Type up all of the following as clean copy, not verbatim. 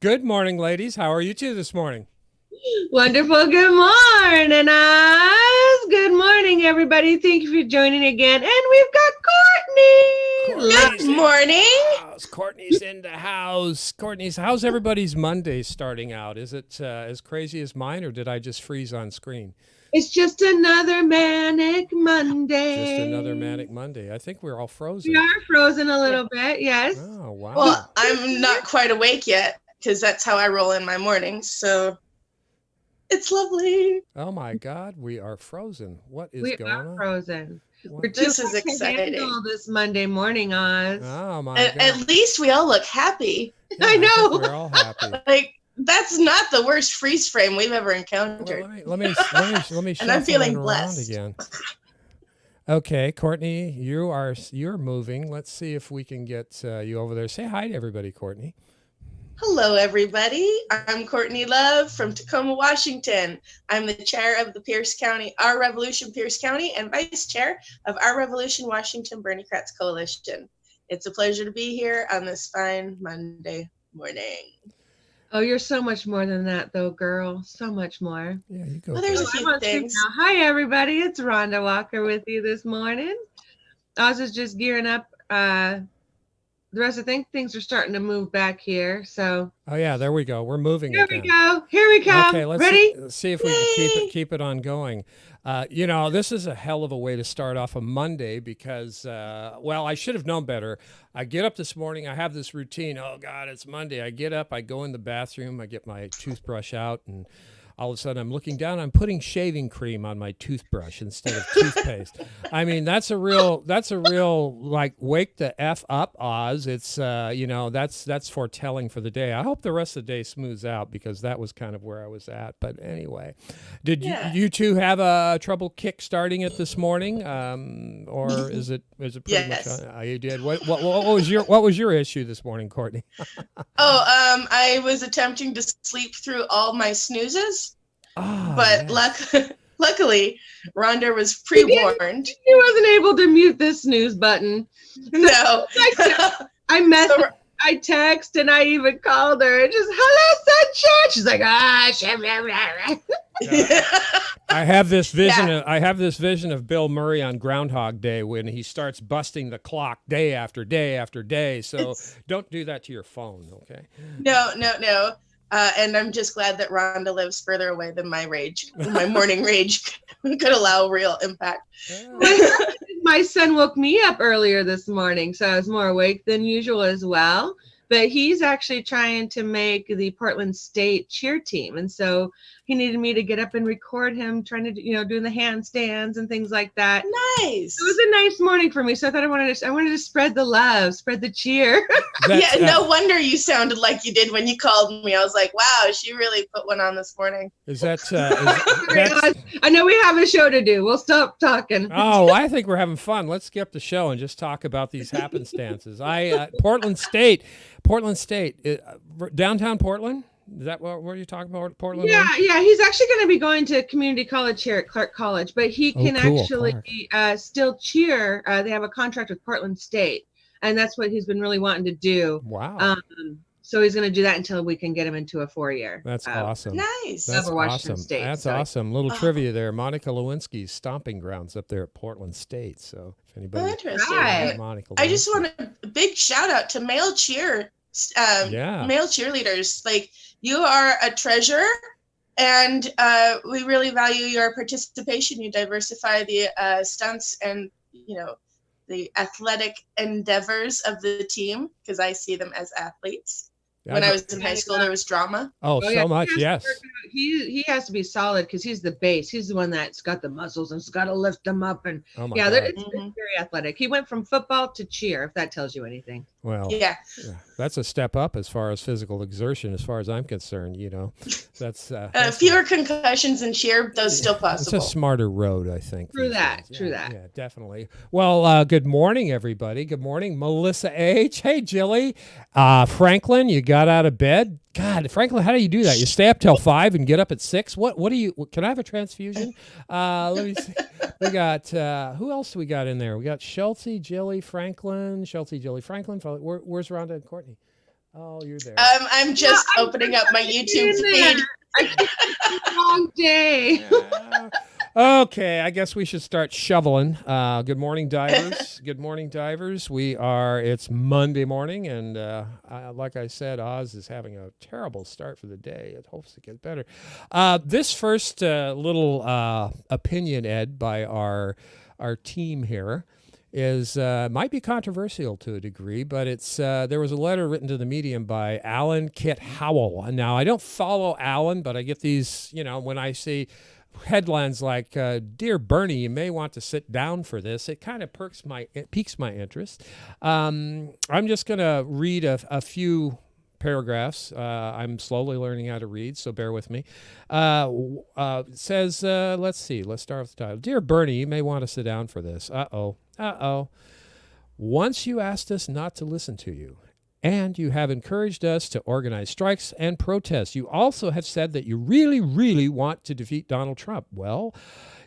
Good morning, ladies. How are you two this morning? Wonderful. Good morning, Oz. Good morning, everybody. Thank you for joining again. And we've got Courtney. Good morning. Courtney's in the house. Courtney's, how's everybody's Monday starting out? Is it as crazy as mine, or did I just freeze on screen? It's just another manic Monday. Just another manic Monday. I think we're all frozen. We are frozen a little bit, yes. Oh, wow. Well, I'm not quite awake yet because that's how I roll in my mornings. So it's lovely. Oh, my God. We are frozen. What is We going are on? frozen. What? We're This too is much to exciting. handle this Monday morning, Oz. Oh, my God. At least we all look happy. Yeah, I know. think we're all happy. Like, that's not the worst freeze frame we've ever Well, encountered. let me shuffle And I'm feeling it around blessed. again. Okay, Courtney, you're moving. Let's see if we can get you over there. Say hi to everybody, Courtney. Hello, everybody. I'm Courtney Love from Tacoma, Washington. I'm the chair of the Pierce County, Our Revolution Pierce County, and vice chair of Our Revolution Washington Bernie Kratz Coalition. It's a pleasure to be here on this fine Monday morning. Oh, you're so much more than that, though, girl. So much more. Yeah, you go. Well, there's a girl. few I'm on stream things. now. Hi, everybody. It's Rhonda Walker with you this morning. Oz is just gearing up. The rest of things are starting to move back here. So Oh yeah, there we go. We're moving here again. we go. Here we come. Okay, let's Ready? see if we can keep it on going. This is a hell of a way to start off a Monday because, well, I should have known better. I get up this morning. I have this routine. Oh God, it's Monday. I get up. I go in the bathroom. I get my toothbrush out, and all of a sudden I'm looking down. I'm putting shaving cream on my toothbrush instead of toothpaste. I mean, that's a real like wake the F up, Oz. It's that's foretelling for the day. I hope the rest of the day smooths out because that was kind of where I was at. But anyway, did you two have a trouble kick starting it this morning, or is it pretty Yes. much? You did. What was your issue this morning, Courtney? I was attempting to sleep through all my snoozes, but luckily, Rhonda was pre-warned. He wasn't able to mute the snooze button. No. I text and I even called her. Just hello, sunshine. She's like, I have this vision. I have this vision of Bill Murray on Groundhog Day when he starts busting the clock day after day after day. So don't do that to your phone, okay? No. And I'm just glad that Rhonda lives further away than my rage. My morning rage could allow real impact. My son woke me up earlier this morning, so I was more awake than usual as well. But he's actually trying to make the Portland State cheer team. And so he needed me to get up and record him trying to, doing the handstands and things like that. Nice. It was a nice morning for me. So I thought I wanted to spread the love, spread the cheer. No wonder you sounded like you did when you called me. I was like, wow, she really put one on this morning. Is that? I know we have a show to do. We'll stop talking. Oh, I think we're having fun. Let's skip the show and just talk about these happenstances. Portland State, downtown Portland. Is that what you're talking about, Portland? Yeah. He's actually going to be going to community college here at Clark College, but he can actually still cheer. They have a contract with Portland State, and that's what he's been really wanting to do. Wow. So he's going to do that until we can get him into a 4-year. That's awesome. Nice. That's Washington awesome. State, That's awesome. Little trivia there. Monica Lewinsky's stomping grounds up there at Portland State. So if anybody, interesting. Right. Monica I just Lewinsky. want a big shout out to male cheerleaders. Like, you are a treasure, and we really value your participation. You diversify the stunts and the athletic endeavors of the team, because I see them as athletes. When I was in high school, there was drama. Oh, so much, yes. He has to be solid because he's the base. He's the one that's got the muscles and has got to lift them up. And Oh my God. it's very athletic. He went from football to cheer, if that tells you anything. Well, Yeah. that's a step up as far as physical exertion, as far as I'm concerned. That's Fewer concussions in cheer, though still possible. It's a smarter road, I think. True these that. days. True Yeah, that. Yeah, definitely. Well, good morning, everybody. Good morning, Melissa H. Hey, Jilly. Franklin, you got out of bed? God, Franklin, how do you do that? You stay up till 5 and get up at 6? What do you? Can I have a transfusion? Let me see. We got who else do we got in there? We got Schulte, Jilly, Franklin. Where's Rhonda and Courtney? Oh, you're there. I'm just opening up my YouTube feed. Long day. Okay, I guess we should start shoveling. Good morning, divers. Good morning, divers. It's Monday morning, and like I said, Oz is having a terrible start for the day. It hopes to get better. This first little opinion, Ed, by our team here is might be controversial to a degree, but it's there was a letter written to the Medium by Alan Kit Howell. And now I don't follow Alan, but I get these, when I see headlines like "Dear Bernie, you may want to sit down for this," it kind of piques my interest. I'm just going to read a few paragraphs. I'm slowly learning how to read, so bear with me. It says, let's see, let's start with the title. "Dear Bernie, you may want to sit down for this." Uh-oh. "Once you asked us not to listen to you, and you have encouraged us to organize strikes and protests. You also have said that you really, really want to defeat Donald Trump. Well,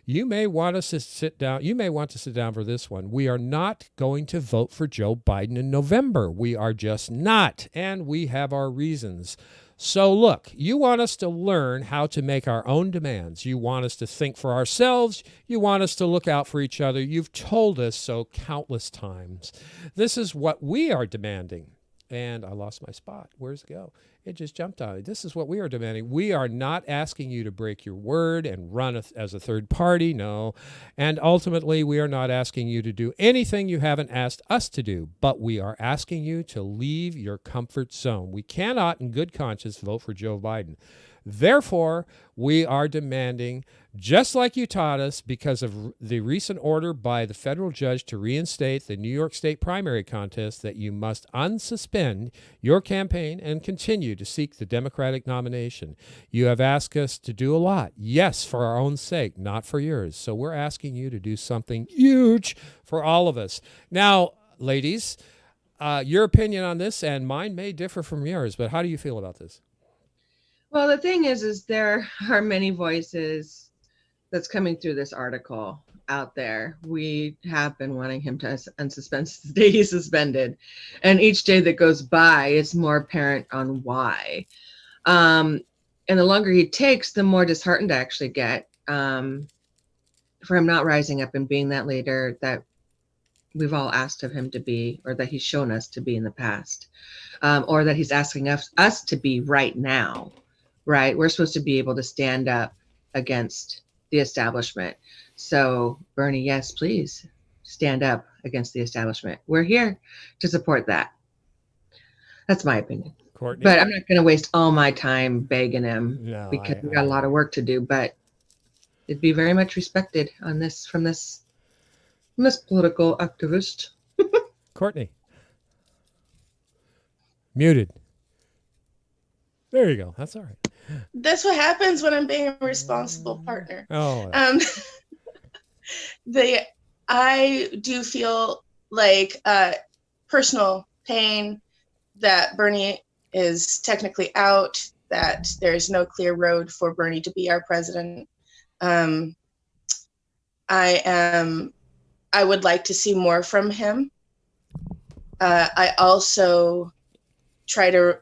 you may want us to sit down. You may want to sit down for this one. We are not going to vote for Joe Biden in November. We are just not, and we have our reasons. So look, you want us to learn how to make our own demands. You want us to think for ourselves. You want us to look out for each other. You've told us so countless times. This is what we are demanding." And I lost my spot. Where's it go? It just jumped on me. "This is what we are demanding. We are not asking you to break your word and run as a third party, no. And ultimately, we are not asking you to do anything you haven't asked us to do, but we are asking you to leave your comfort zone. We cannot, in good conscience, vote for Joe Biden. Therefore, we are demanding, just like you taught us, because of the recent order by the federal judge to reinstate the New York State primary contest, that you must unsuspend your campaign and continue to seek the Democratic nomination. You have asked us to do a lot, yes, for our own sake, not for yours. So we're asking you to do something huge for all of us." Now, ladies, your opinion on this and mine may differ from yours, but how do you feel about this? Well, the thing is there are many voices that's coming through this article out there. We have been wanting him to unsuspend since the day he's suspended. And each day that goes by, it's more apparent on why. And the longer he takes, the more disheartened I actually get for him not rising up and being that leader that we've all asked of him to be, or that he's shown us to be in the past, or that he's asking us to be right now. Right? We're supposed to be able to stand up against the establishment. So, Bernie, yes, please stand up against the establishment. We're here to support that. That's my opinion. Courtney? But I'm not going to waste all my time begging him because we got a lot of work to do. But it'd be very much respected on this from this political activist. Courtney? Muted. There you go. That's all right. That's what happens when I'm being a responsible partner. Oh. I do feel like personal pain that Bernie is technically out, that there's no clear road for Bernie to be our president. I would like to see more from him. I also try to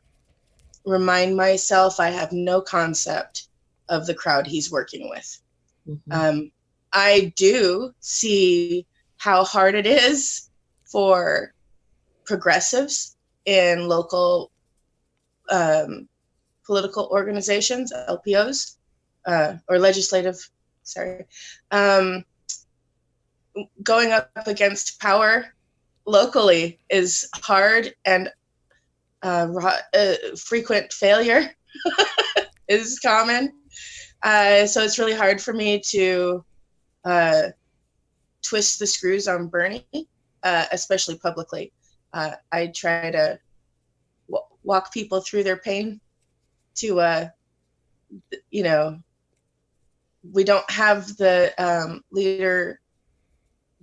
remind myself I have no concept of the crowd he's working with. Mm-hmm. I do see how hard it is for progressives in local political organizations, LPOs, or legislative, going up against power locally is hard, and frequent failure is common. So it's really hard for me to twist the screws on Bernie, especially publicly. I try to walk people through their pain to, we don't have the leader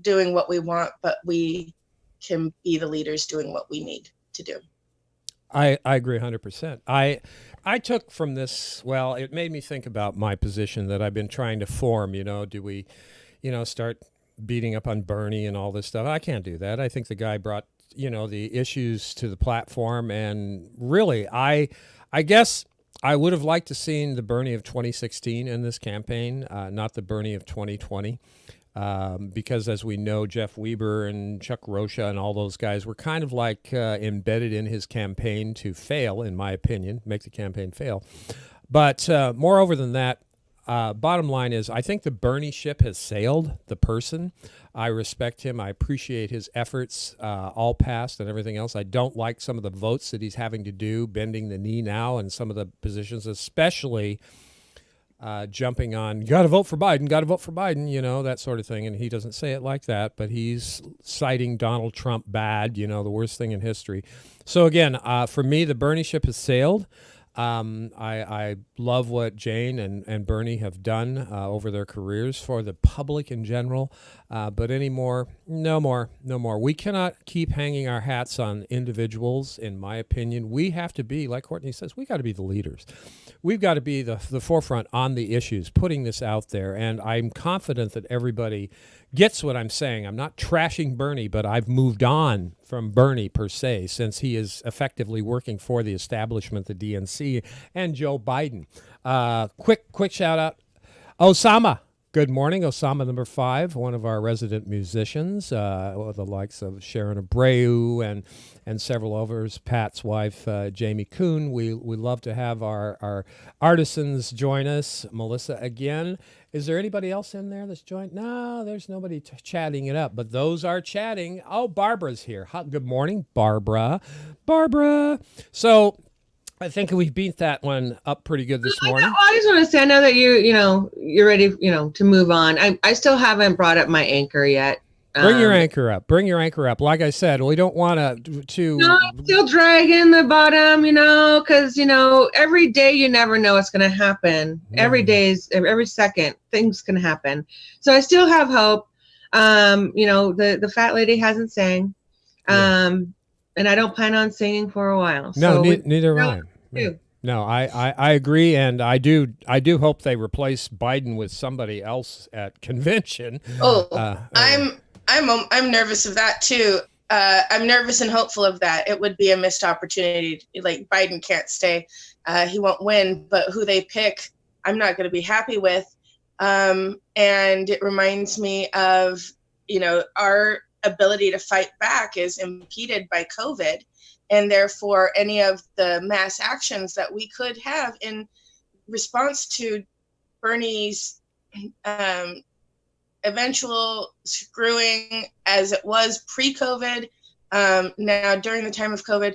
doing what we want, but we can be the leaders doing what we need to do. I agree 100%. I took from this, well, it made me think about my position that I've been trying to form. Do we, start beating up on Bernie and all this stuff? I can't do that. I think the guy brought just, the issues to the platform. And really, I guess I would have liked to seen the Bernie of 2016 in this campaign, not the Bernie of 2020. Because as we know, Jeff Weber and Chuck Rocha and all those guys were kind of like embedded in his campaign to fail, in my opinion, make the campaign fail. But moreover than that, bottom line is, I think the Bernie ship has sailed. The person, I respect him. I appreciate his efforts, all past and everything else. I don't like some of the votes that he's having to do, bending the knee now, and some of the positions, especially jumping on, got to vote for Biden, that sort of thing. And he doesn't say it like that, but he's citing Donald Trump bad, the worst thing in history. So again, for me, the Bernie ship has sailed. I love what Jane and Bernie have done over their careers for the public in general, but no more. We cannot keep hanging our hats on individuals, in my opinion. We have to be, like Courtney says, we got to be the leaders. We've got to be the forefront on the issues, putting this out there, and I'm confident that everybody gets what I'm saying. I'm not trashing Bernie, but I've moved on from Bernie per se, since he is effectively working for the establishment, the DNC, and Joe Biden. Quick shout out, Osama. Good morning, Osama number 5, one of our resident musicians, the likes of Sharon Abreu and several others, Pat's wife, Jamie Kuhn. We love to have our artisans join us. Melissa again. Is there anybody else in there that's joined? No, there's nobody chatting it up, but those are chatting. Oh, Barbara's here. Good morning, Barbara. So I think we've beat that one up pretty good this morning. I just want to say, I know that you're ready, to move on. I still haven't brought up my anchor yet. Bring your anchor up. Like I said, we don't want to. No, I'm still dragging the bottom, because, every day you never know what's going to happen. Every second, things can happen. So I still have hope. The fat lady hasn't sang. And I don't plan on singing for a while. No, neither am I. No, I agree, and I do hope they replace Biden with somebody else at convention. I'm nervous of that too. I'm nervous and hopeful of that. It would be a missed opportunity. Like, Biden can't stay. He won't win, but who they pick, I'm not going to be happy with. And it reminds me of, our ability to fight back is impeded by COVID. And therefore, any of the mass actions that we could have in response to Bernie's eventual screwing, as it was pre-COVID, now during the time of COVID,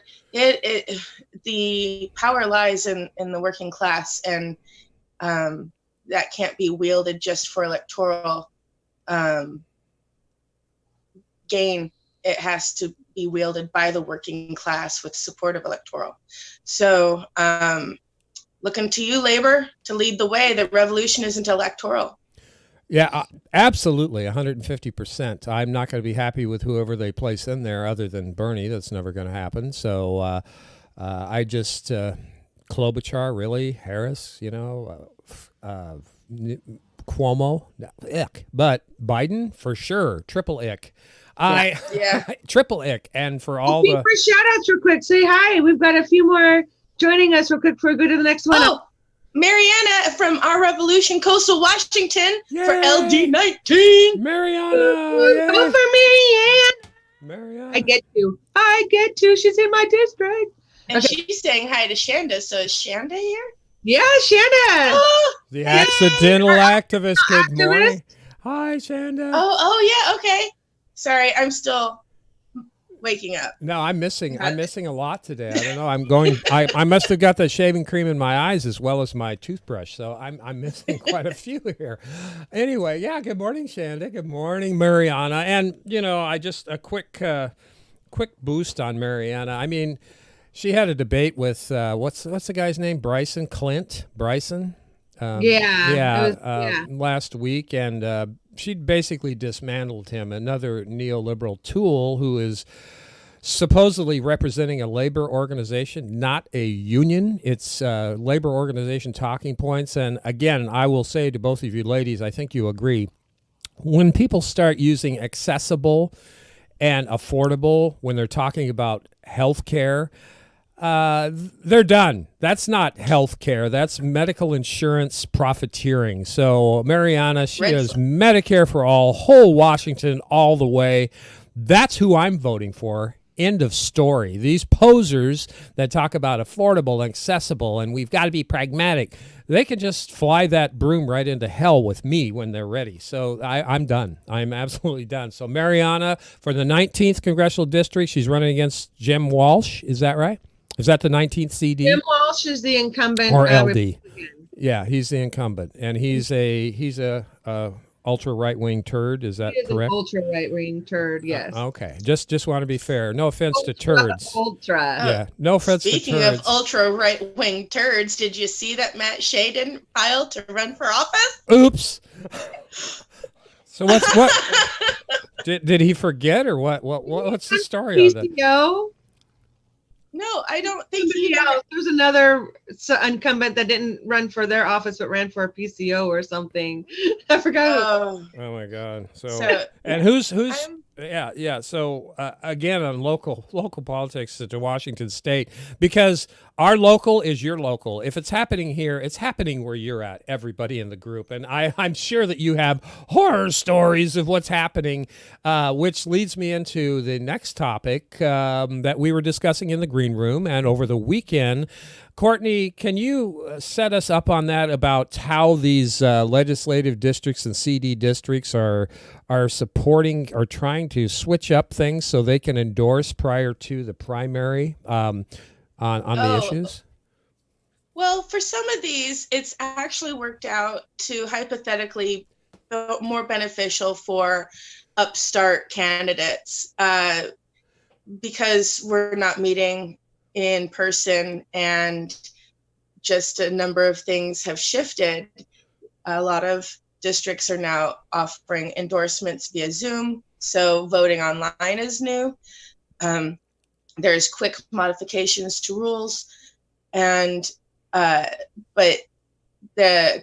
the power lies in the working class, and that can't be wielded just for electoral gain. It has to be wielded by the working class with support of electoral. So looking to you, Labor, to lead the way. The revolution isn't electoral. Yeah, absolutely, 150%. I'm not going to be happy with whoever they place in there other than Bernie. That's never going to happen. So I just, Klobuchar, really, Harris, Cuomo, ick. But Biden, for sure, triple ick. Triple ick. And for all the... For shout outs real quick, say hi. We've got a few more joining us real quick before we go to the next one. Oh, Mariana from Our Revolution, Coastal Washington, Yay! for LD19. Mariana. Go for Marianne. Mariana. I get to. She's in my district. And she's saying hi to Shanda. So is Shanda here? Yeah, Shanda. Oh, The accidental activist. Good morning. Hi, Shanda. Oh, yeah. Okay. Sorry, I'm still waking up. No, I'm missing a lot today. I don't know. I must have got the shaving cream in my eyes as well as my toothbrush. So I'm missing quite a few here. Anyway, yeah, good morning, Shanda. Good morning, Mariana. And, I just a quick boost on Mariana. I mean, she had a debate with what's the guy's name? Bryson. Last week, and she basically dismantled him, another neoliberal tool who is supposedly representing a labor organization, not a union. It's labor organization talking points. And again, I will say to both of you ladies, I think you agree, when people start using accessible and affordable when they're talking about health care, they're done. That's not health care. That's medical insurance profiteering. So Mariana, she is Medicare for all, whole Washington all the way. That's who I'm voting for. End of story. These posers that talk about affordable and accessible and we've got to be pragmatic, they can just fly that broom right into hell with me when they're ready. So I'm done. I'm absolutely done. So Mariana for the 19th Congressional District, she's running against Jim Walsh. Is that right? Is that the 19th CD? Jim Walsh is the incumbent. Or LD. Republican. Yeah, he's the incumbent. And he's a ultra right-wing turd. Is that correct? Ultra right-wing turd, yes. Okay. Just want to be fair. No offense to turds. Ultra. Yeah. No offense to turds. Speaking of ultra right-wing turds, did you see that Matt Shea didn't file to run for office? Oops. So what did he forget or what's the story on that? No, I don't think There's another incumbent that didn't run for their office but ran for a PCO or something. I forgot. Oh my God! So and who's yeah. So again, on local politics to Washington State, because our local is your local. If it's happening here, it's happening where you're at. Everybody in the group, and I'm sure that you have horror stories of what's happening, which leads me into the next topic that we were discussing in the green room and over the weekend. Courtney, can you set us up on that about how these legislative districts and CD districts are supporting or trying to switch up things so they can endorse prior to the primary on the issues? Well, for some of these, it's actually worked out to hypothetically more beneficial for upstart candidates because we're not meeting in person and just a number of things have shifted. A lot of districts are now offering endorsements via Zoom, so voting online is new. There's quick modifications to rules, and but a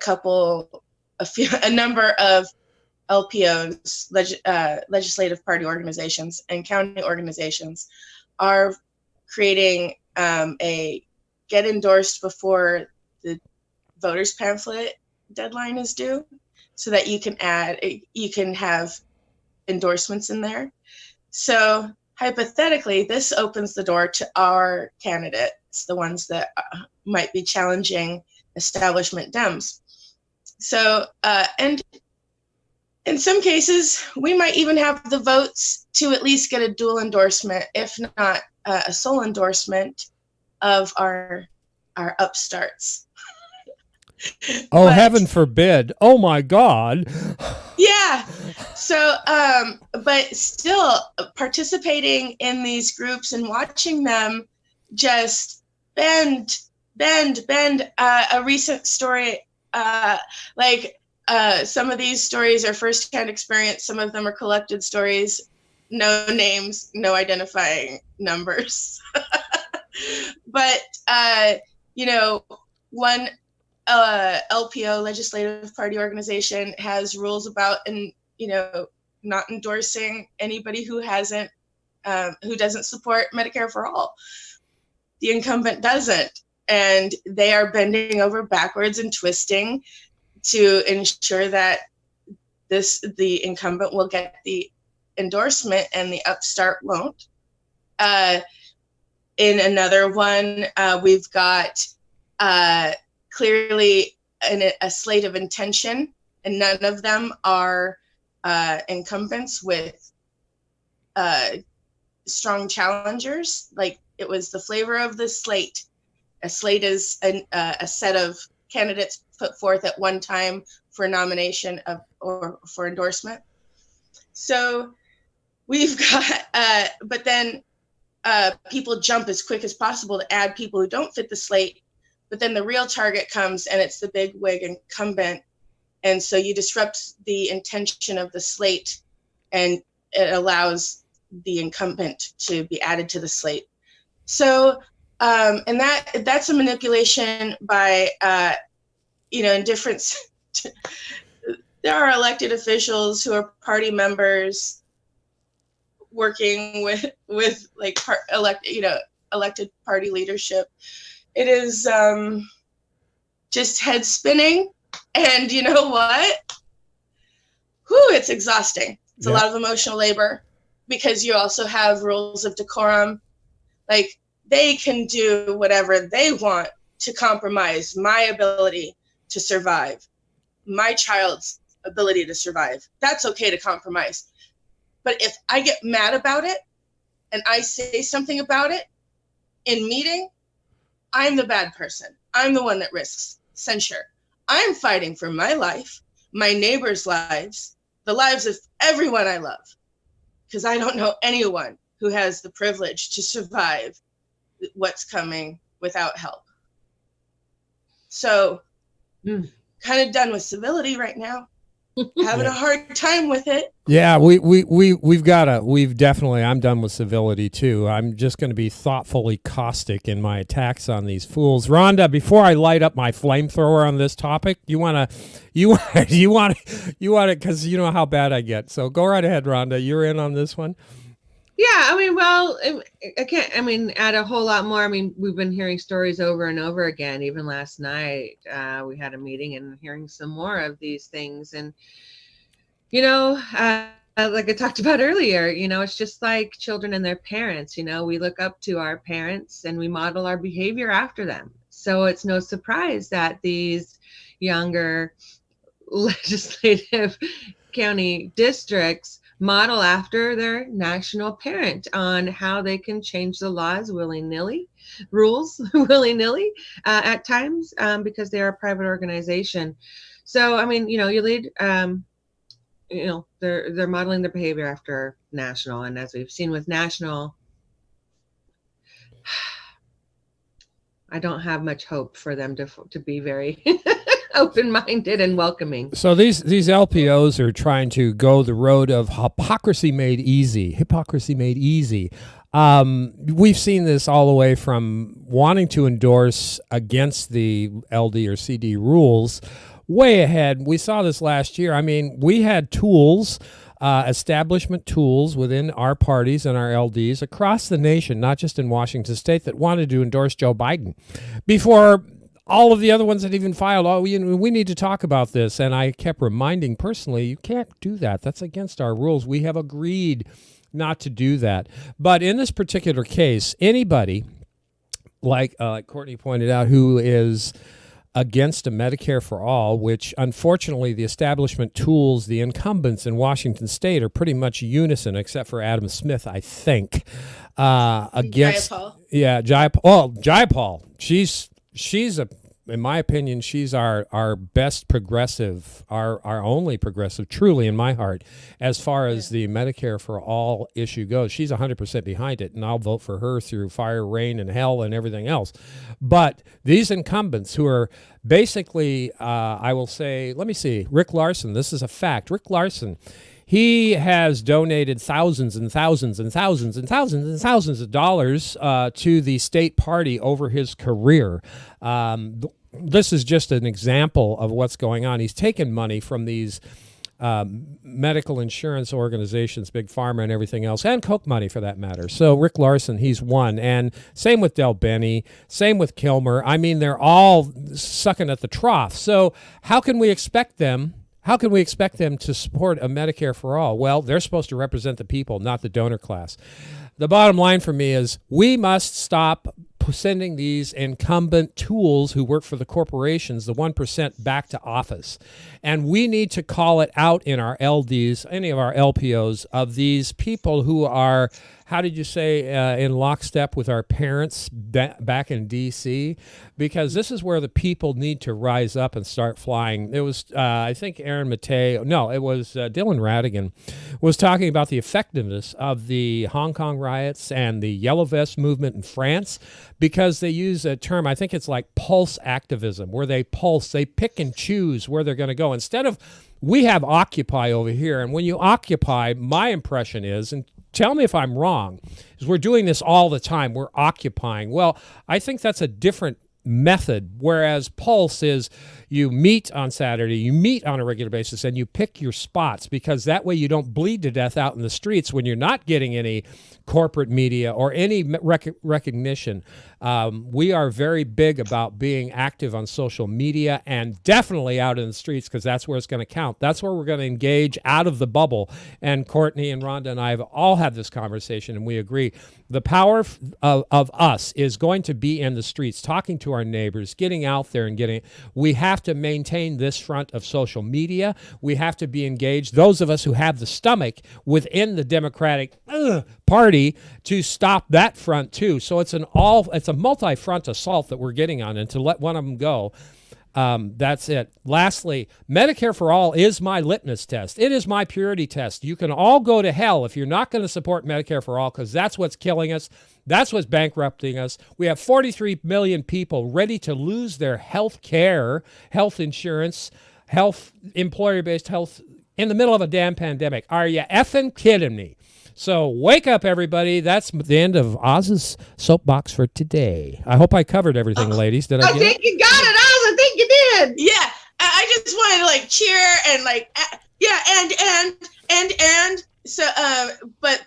number of LPOs, legislative party organizations, and county organizations are creating a get endorsed before the voters pamphlet deadline is due, so that you can have endorsements in there. So hypothetically, this opens the door to our candidates, the ones that might be challenging establishment Dems. So, and in some cases, we might even have the votes to at least get a dual endorsement, if not a sole endorsement of our upstarts. Oh, heaven forbid. Oh my God. Yeah. So, but still participating in these groups and watching them just bend. A recent story, some of these stories are firsthand experience. Some of them are collected stories. No names, no identifying numbers. But, one LPO, Legislative Party Organization, has rules about, not endorsing anybody who doesn't support Medicare for all. The incumbent doesn't, and they are bending over backwards and twisting to ensure that the incumbent will get the endorsement and the upstart won't. In another one, we've got clearly a slate of intention, and none of them are incumbents with strong challengers. Like, it was the flavor of the slate. A slate is a set of candidates put forth at one time for nomination or for endorsement. So we've got, but then people jump as quick as possible to add people who don't fit the slate. But then the real target comes, and it's the big wig incumbent. And so you disrupt the intention of the slate, and it allows the incumbent to be added to the slate. So, and that's a manipulation by, indifference. There are elected officials who are party members working with like elected party leadership. It is just head spinning, and you know what? It's exhausting. It's a lot of emotional labor, because you also have rules of decorum. Like, they can do whatever they want to compromise my ability to survive, my child's ability to survive. That's okay to compromise. But if I get mad about it and I say something about it in meeting, I'm the bad person. I'm the one that risks censure. I'm fighting for my life, my neighbors' lives, the lives of everyone I love, because I don't know anyone who has the privilege to survive what's coming without help. So kind of done with civility right now. Having a hard time with it. Yeah, we've definitely, I'm done with civility too. I'm just going to be thoughtfully caustic in my attacks on these fools. Rhonda, before I light up my flamethrower on this topic, you want to, because you know how bad I get. So go right ahead, Rhonda. You're in on this one. Yeah, I mean, well, I can't, I mean, add a whole lot more. I mean, we've been hearing stories over and over again. Even last night, we had a meeting and hearing some more of these things. And, you know, like I talked about earlier, you know, it's just like children and their parents. You know, we look up to our parents and we model our behavior after them. So it's no surprise that these younger legislative county districts model after their national parent on how they can change the laws willy-nilly, rules willy-nilly at times, because they are a private organization. So, I mean, you know, you lead, you know, they're modeling their behavior after national. And as we've seen with national, I don't have much hope for them to be very open-minded and welcoming. So these LPOs are trying to go the road of hypocrisy made easy. Hypocrisy made easy. We've seen this all the way from wanting to endorse against the LD or CD rules way ahead. We saw this last year. I mean, we had tools, establishment tools within our parties and our LDs across the nation, not just in Washington State, that wanted to endorse Joe Biden before all of the other ones that even filed. Oh, we need to talk about this. And I kept reminding personally, you can't do that. That's against our rules. We have agreed not to do that. But in this particular case, anybody, like Courtney pointed out, who is against a Medicare for all, which unfortunately the establishment tools, the incumbents in Washington State are pretty much unison, except for Adam Smith, I think, against. Jayapal. Yeah, Jayapal. She's in my opinion, she's our best progressive, our only progressive, truly in my heart, as far as the Medicare for all issue goes. She's 100% behind it, and I'll vote for her through fire, rain, and hell and everything else. But these incumbents who are basically, I will say, let me see, Rick Larson, this is a fact. Rick Larson, he has donated thousands and thousands and thousands and thousands and thousands of dollars to the state party over his career. This is just an example of what's going on. He's taken money from these medical insurance organizations, Big Pharma and everything else, and Coke money for that matter. So Rick Larson, he's one. And same with Del Benny, same with Kilmer. I mean, they're all sucking at the trough. So how can we expect them to support a Medicare for all? Well, they're supposed to represent the people, not the donor class. The bottom line for me is we must stop sending these incumbent tools who work for the corporations, the 1%, back to office. And we need to call it out in our LDs, any of our LPOs, of these people who are, how did you say, in lockstep with our parents back in D.C., because this is where the people need to rise up and start flying. It was, I think, Dylan Radigan was talking about the effectiveness of the Hong Kong riots and the Yellow Vest movement in France, because they use a term, I think it's like pulse activism, where they pick and choose where they're going to go. Instead of, we have Occupy over here, and when you occupy, my impression is, and tell me if I'm wrong, is we're doing this all the time. We're occupying. Well, I think that's a different method, whereas Pulse is you meet on Saturday, you meet on a regular basis, and you pick your spots, because that way you don't bleed to death out in the streets when you're not getting any corporate media or any recognition. We are very big about being active on social media and definitely out in the streets, because that's where it's going to count. That's where we're going to engage out of the bubble. And Courtney and Rhonda and I have all had this conversation, and we agree. The power of us is going to be in the streets, talking to our neighbors, getting out there and getting. We have to maintain this front of social media. We have to be engaged. Those of us who have the stomach within the Democratic Party to stop that front too. So it's a multi-front assault that we're getting on, and to let one of them go. That's it. Lastly, Medicare for All is my litmus test. It is my purity test. You can all go to hell if you're not going to support Medicare for All, because that's what's killing us. That's what's bankrupting us. We have 43 million people ready to lose their health care, health insurance, health, employer-based health in the middle of a damn pandemic. Are you effing kidding me? So wake up, everybody. That's the end of Oz's soapbox for today. I hope I covered everything, ladies. Did I get think you got it, Oz. I think you did. Yeah, I just wanted to like cheer and like, yeah, and so, but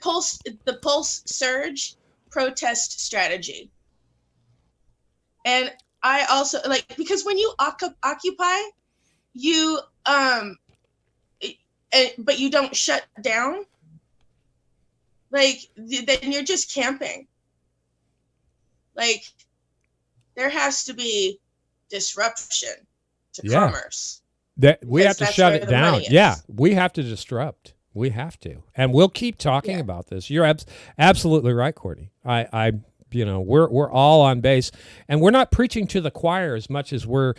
the Pulse surge protest strategy. And I also like, because when you occupy, you, but you don't shut down. Like, then you're just camping. Like, there has to be disruption to commerce. We have to shut it down. Yeah, we have to disrupt. We have to. And we'll keep talking about this. You're absolutely right, Courtney. We're all on base. And we're not preaching to the choir as much as we're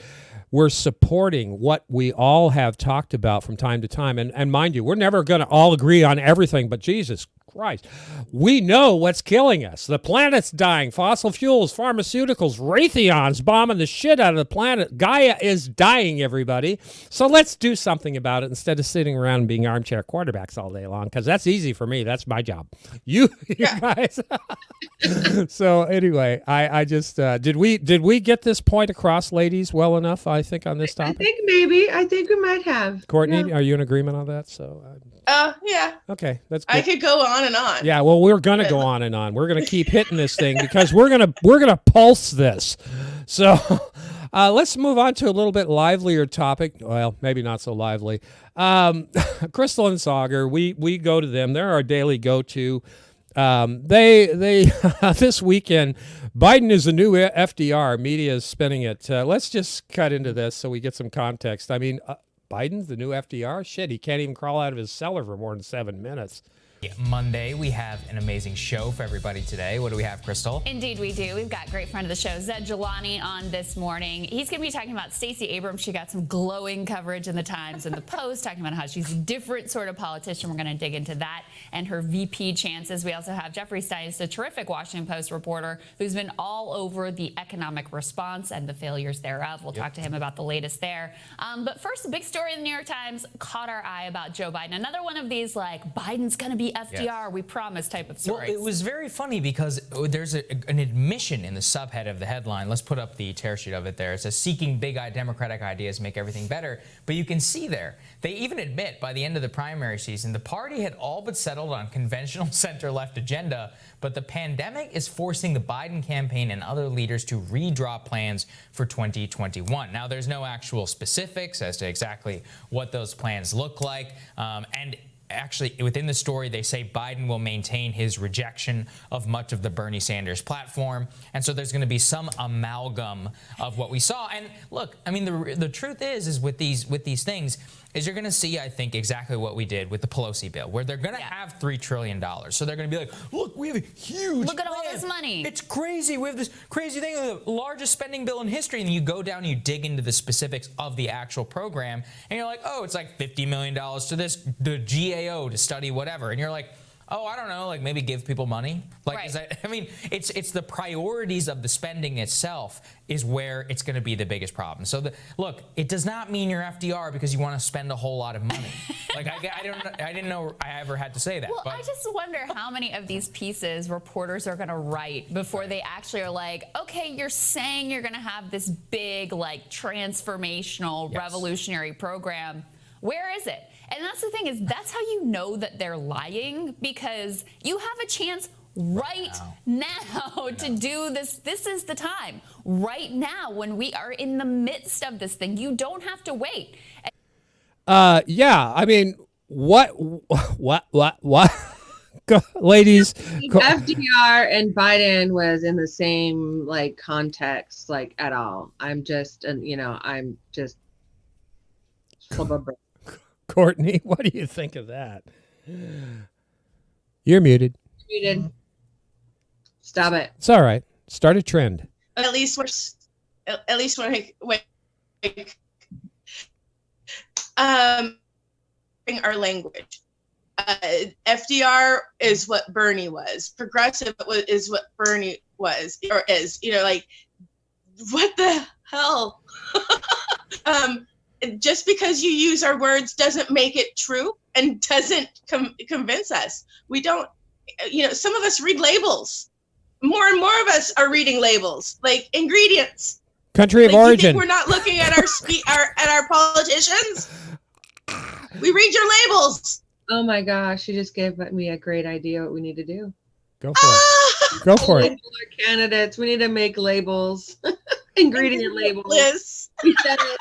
supporting what we all have talked about from time to time. And mind you, we're never going to all agree on everything, but Jesus Christ, we know what's killing us. The planet's dying. Fossil fuels, pharmaceuticals, Raytheon's bombing the shit out of the planet. Gaia is dying, everybody. So let's do something about it instead of sitting around and being armchair quarterbacks all day long, because that's easy for me. That's my job. You guys. So anyway, I just did we get this point across, ladies, well enough, I think, on this topic? I think we might have. Courtney, are you in agreement on that? So yeah. Okay, that's good. I could go on and on. Yeah, well, we're going to go on and on. We're going to keep hitting this thing because we're going to pulse this. So let's move on to a little bit livelier topic. Well, maybe not so lively. Crystal and Sauger, we go to them. They're our daily go-to. They this weekend, Biden is the new FDR. Media is spinning it. Let's just cut into this so we get some context. I mean, Biden's the new FDR? Shit, he can't even crawl out of his cellar for more than 7 minutes. Monday, we have an amazing show for everybody today. What do we have, Crystal? Indeed, we do. We've got a great friend of the show, Zed Jelani, on this morning. He's going to be talking about Stacey Abrams. She got some glowing coverage in the Times and the Post, talking about how she's a different sort of politician. We're going to dig into that and her VP chances. We also have Jeffrey Stein, a terrific Washington Post reporter who's been all over the economic response and the failures thereof. We'll talk to him about the latest there. But first, a big story in the New York Times caught our eye about Joe Biden. Another one of these, like, Biden's going to be FDR, we promise type of stories. Well, it was very funny because there's an admission in the subhead of the headline. Let's put up the tear sheet of it there. It says, seeking big Democratic ideas make everything better. But you can see there, they even admit by the end of the primary season, the party had all but settled on conventional center-left agenda, but the pandemic is forcing the Biden campaign and other leaders to redraw plans for 2021. Now, there's no actual specifics as to exactly what those plans look like, and actually, within the story, they say Biden will maintain his rejection of much of the Bernie Sanders platform. And so there's going to be some amalgam of what we saw. And look, I mean, the truth is with these things, is you're going to see, I think, exactly what we did with the Pelosi bill, where they're going to have $3 trillion. So they're going to be like, look, we have a huge Look at all this money. It's crazy. We have this crazy thing, the largest spending bill in history. And you go down and you dig into the specifics of the actual program. And you're like, oh, it's like $50 million to this, the GAO to study whatever. And you're like, Oh, I don't know, like maybe give people money. Like, Right. is that, I mean, it's the priorities of the spending itself is where it's going to be the biggest problem. So look, it does not mean you're FDR because you want to spend a whole lot of money. Like I didn't know I ever had to say that. Well, but I just wonder how many of these pieces reporters are going to write before they actually are like, okay, you're saying you're going to have this big, like, transformational, revolutionary program. Where is it? And that's the thing is that's how you know that they're lying, because you have a chance right now to do this. This is the time right now when we are in the midst of this thing. You don't have to wait. Yeah, I mean, what? Go, ladies. Go. FDR and Biden was in the same like context, like at all. I'm just Courtney, what do you think of that? You're muted. muted. Stop it. It's all right. Start a trend. At least we're our language. FDR is what Bernie was. Progressive is what Bernie was or is. You know, like, what the hell? Just because you use our words doesn't make it true and doesn't convince us. We don't, some of us read labels. More and more of us are reading labels, like ingredients. Country of origin. You think we're not looking at our politicians? We read your labels. Oh my gosh, you just gave me a great idea what we need to do. Go for it. Go for it. Label our candidates. We need to make labels. Ingredient labels. Lists. We said it.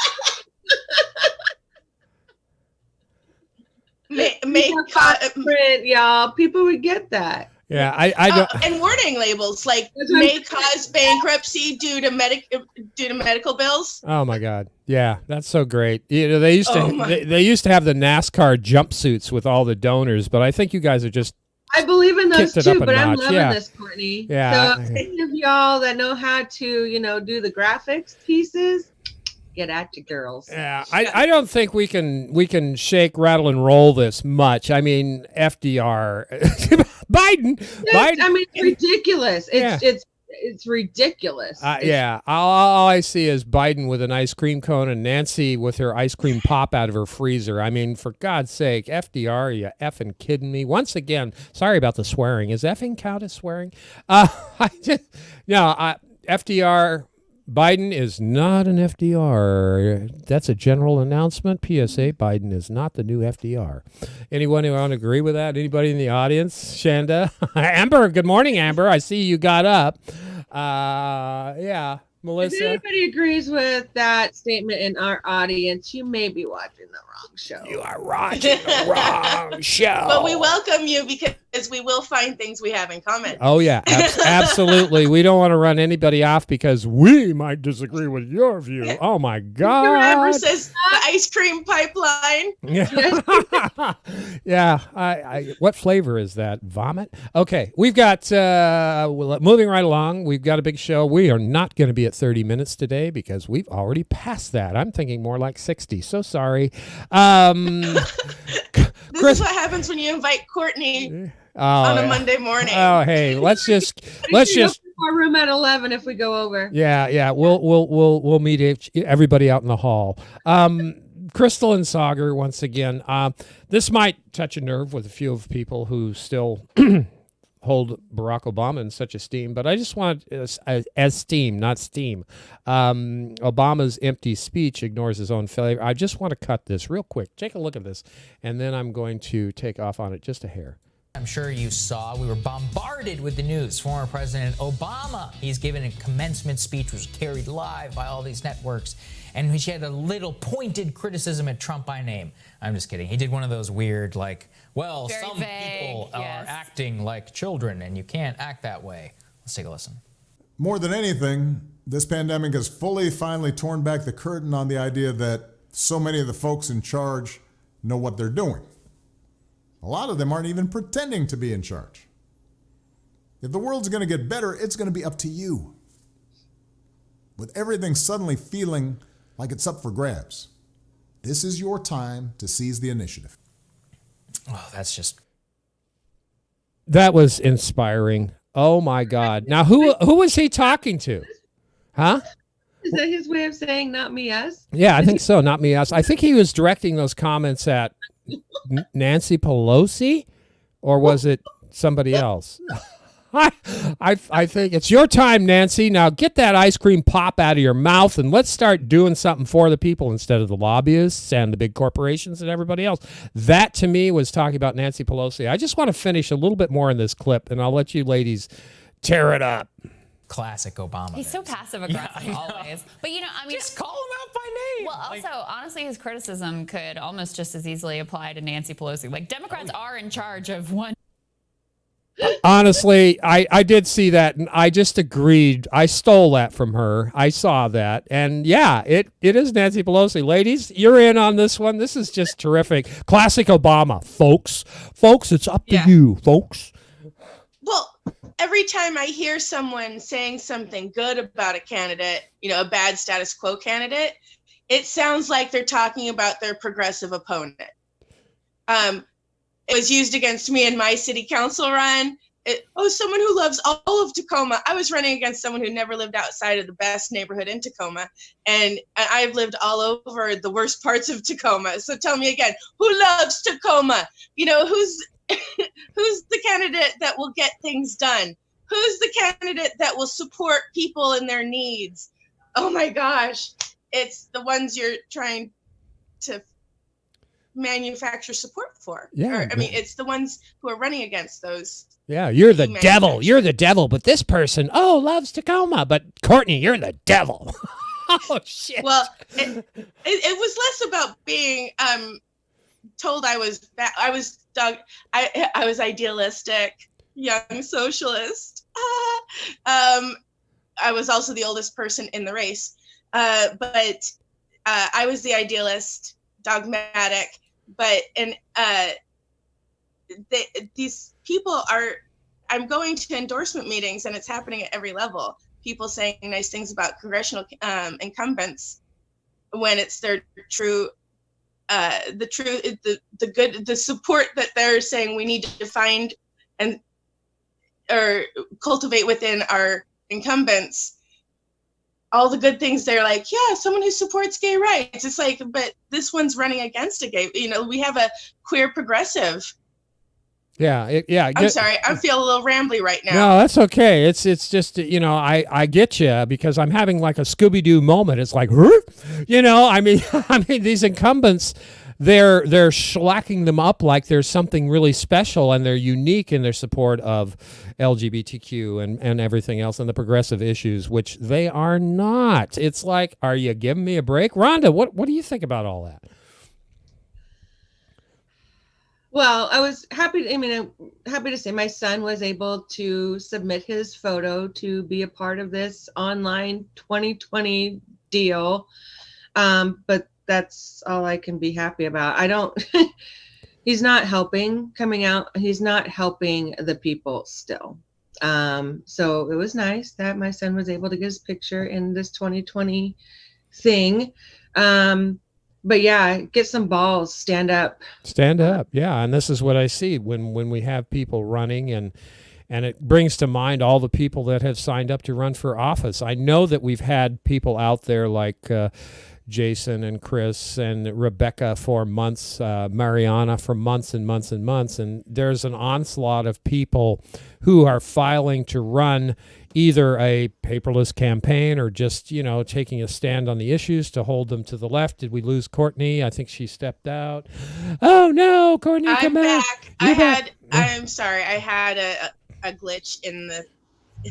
Make print, y'all. People would get that. Yeah, I don't. And warning labels like may cause bankruptcy due to medical bills. Oh my God! Yeah, that's so great. They used to they used to have the NASCAR jumpsuits with all the donors, but I think you guys are just. I believe in those too, but I'm notch. loving this, Courtney. Yeah. So any of y'all that know how to, do the graphics pieces, get at you, girls. Yeah, I don't think we can shake, rattle, and roll this much. I mean, FDR, Biden. I mean, it's ridiculous. It's ridiculous. Yeah, all I see is Biden with an ice cream cone and Nancy with her ice cream pop out of her freezer. I mean, for God's sake, FDR, are you effing kidding me? Once again, sorry about the swearing. Is effing count as swearing? FDR. Biden is not an FDR. That's a general announcement. PSA, Biden is not the new FDR. Anyone who want to agree with that? Anybody in the audience? Shanda? Amber, good morning, Amber. I see you got up. Yeah. Melissa? If anybody agrees with that statement in our audience, you may be watching the wrong show. You are watching the wrong show. But we welcome you because we will find things we have in common. Oh, yeah, absolutely. We don't want to run anybody off because we might disagree with your view. Oh, my God. Whoever says the ice cream pipeline. Yeah. Yeah. What flavor is that? Vomit? Okay. We've got, moving right along, we've got a big show. We are not going to be at 30 minutes today because we've already passed that. I'm thinking more like 60. So sorry. This is what happens when you invite Courtney on a Monday morning. Oh, hey, let's just our room at 11 if we go over. Yeah. We'll meet everybody out in the hall. Crystal and Sagar, once again, this might touch a nerve with a few of people who still hold Barack Obama in such esteem, but I just want esteem, not steam. Obama's empty speech ignores his own failure. I just want to cut this real quick. Take a look at this, and then I'm going to take off on it just a hair. I'm sure you saw we were bombarded with the news. Former President Obama, he's given a commencement speech, which was carried live by all these networks, and she had a little pointed criticism at Trump by name. I'm just kidding. He did one of those weird, like, well, very some vague, people are acting like children, and you can't act that way. Let's take a listen. More than anything, this pandemic has finally torn back the curtain on the idea that so many of the folks in charge know what they're doing. A lot of them aren't even pretending to be in charge. If the world's going to get better, it's going to be up to you. With everything suddenly feeling like it's up for grabs, this is your time to seize the initiative. Oh, that's just... That was inspiring. Oh my God. Now who was he talking to? Huh? Is that his way of saying not me, us? Yeah, I think so. Not me, us. I think he was directing those comments at Nancy Pelosi, or was it somebody else? I think it's your time, Nancy. Now get that ice cream pop out of your mouth and let's start doing something for the people instead of the lobbyists and the big corporations and everybody else. That to me was talking about Nancy Pelosi. I just want to finish a little bit more in this clip and I'll let you ladies tear it up. Classic Obama. He's so passive aggressive always. But just call him out by name. Well, also, honestly, his criticism could almost just as easily apply to Nancy Pelosi. Like, Democrats are in charge of one. Honestly, I did see that, and I just agreed. I stole that from her. I saw that, and yeah, it is Nancy Pelosi. Ladies, you're in on this one. This is just terrific. Classic Obama, folks. Folks, it's up to you, folks. Well, every time I hear someone saying something good about a candidate, a bad status quo candidate, it sounds like they're talking about their progressive opponent. It was used against me in my city council run. Someone who loves all of Tacoma. I was running against someone who never lived outside of the best neighborhood in Tacoma. And I've lived all over the worst parts of Tacoma. So tell me again, who loves Tacoma? Who's the candidate that will get things done? Who's the candidate that will support people in their needs? Oh my gosh. It's the ones you're trying to manufacture support for. Yeah. It's the ones who are running against those. Yeah, you're the devil. You're the devil. But this person, loves Tacoma. But Courtney, you're the devil. Oh, shit. Well, it was less about being told I was bad. I was idealistic, young socialist. I was also the oldest person in the race. But I was the idealist, dogmatic. But these people I'm going to endorsement meetings and it's happening at every level. People saying nice things about congressional incumbents when it's their true, the support that they're saying we need to find or cultivate within our incumbents. All the good things, they're like, yeah, someone who supports gay rights. It's like, but this one's running against a gay, we have a queer progressive. Yeah. I'm sorry. I feel a little rambly right now. No, that's okay. It's just, I get you because I'm having like a Scooby-Doo moment. It's like, I mean, these incumbents, they're schlacking them up like there's something really special and they're unique in their support of LGBTQ and everything else and the progressive issues, which they are not. It's like, are you giving me a break? Rhonda, what do you think about all that? Well, I was happy. I'm happy to say my son was able to submit his photo to be a part of this online 2020 deal. But that's all I can be happy about. He's not helping coming out. He's not helping the people still. So it was nice that my son was able to get his picture in this 2020 thing. But yeah, get some balls, stand up. Stand up. Yeah. And this is what I see when we have people running and it brings to mind all the people that have signed up to run for office. I know that we've had people out there like Jason and Chris and Rebecca for months, Mariana for months and months and months. And there's an onslaught of people who are filing to run either a paperless campaign or just, taking a stand on the issues to hold them to the left. Did we lose Courtney? I think she stepped out. Oh no, Courtney, come back. I'm sorry. I had a glitch in the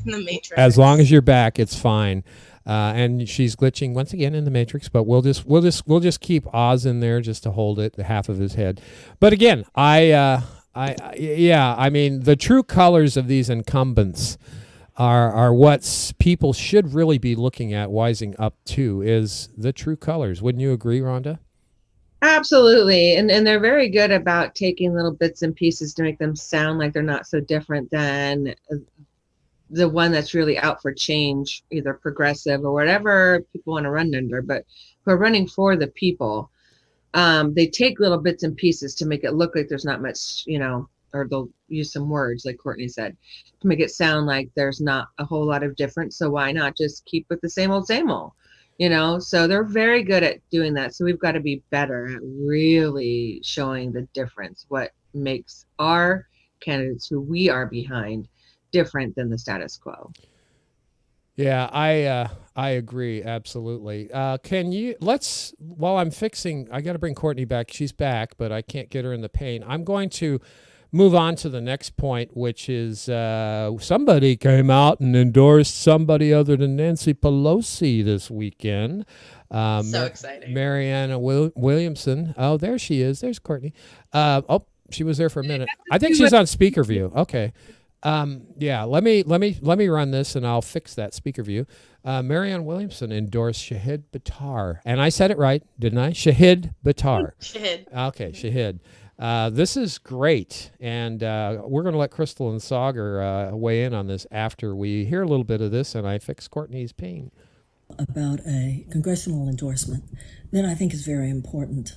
matrix. As long as you're back, it's fine. And she's glitching once again in the matrix, but we'll just keep Oz in there just to hold it, the half of his head. But again, I mean, the true colors of these incumbents are what people should really be looking at, wising up to, is the true colors. Wouldn't you agree, Rhonda? Absolutely. And they're very good about taking little bits and pieces to make them sound like they're not so different than the one that's really out for change, either progressive or whatever people want to run under, but who are running for the people. They take little bits and pieces to make it look like there's not much, or they'll use some words like Courtney said to make it sound like there's not a whole lot of difference. So why not just keep with the same old, so they're very good at doing that. So we've got to be better at really showing the difference, what makes our candidates who we are behind different than the status quo. Yeah, I agree absolutely. While I'm fixing, I got to bring Courtney back. She's back, but I can't get her in the pane. I'm going to move on to the next point, which is somebody came out and endorsed somebody other than Nancy Pelosi this weekend. So exciting. Marianne Williamson. Oh, there she is. There's Courtney. She was there for a minute. I think she's on speaker view. Okay. Yeah, let me run this and I'll fix that speaker view. Marianne Williamson endorsed Shahid Buttar. And I said it right, didn't I? Shahid Buttar. Shahid. Okay, Shahid. This is great. And we're going to let Crystal and Sagar weigh in on this after we hear a little bit of this and I fix Courtney's pain. About a congressional endorsement that I think is very important.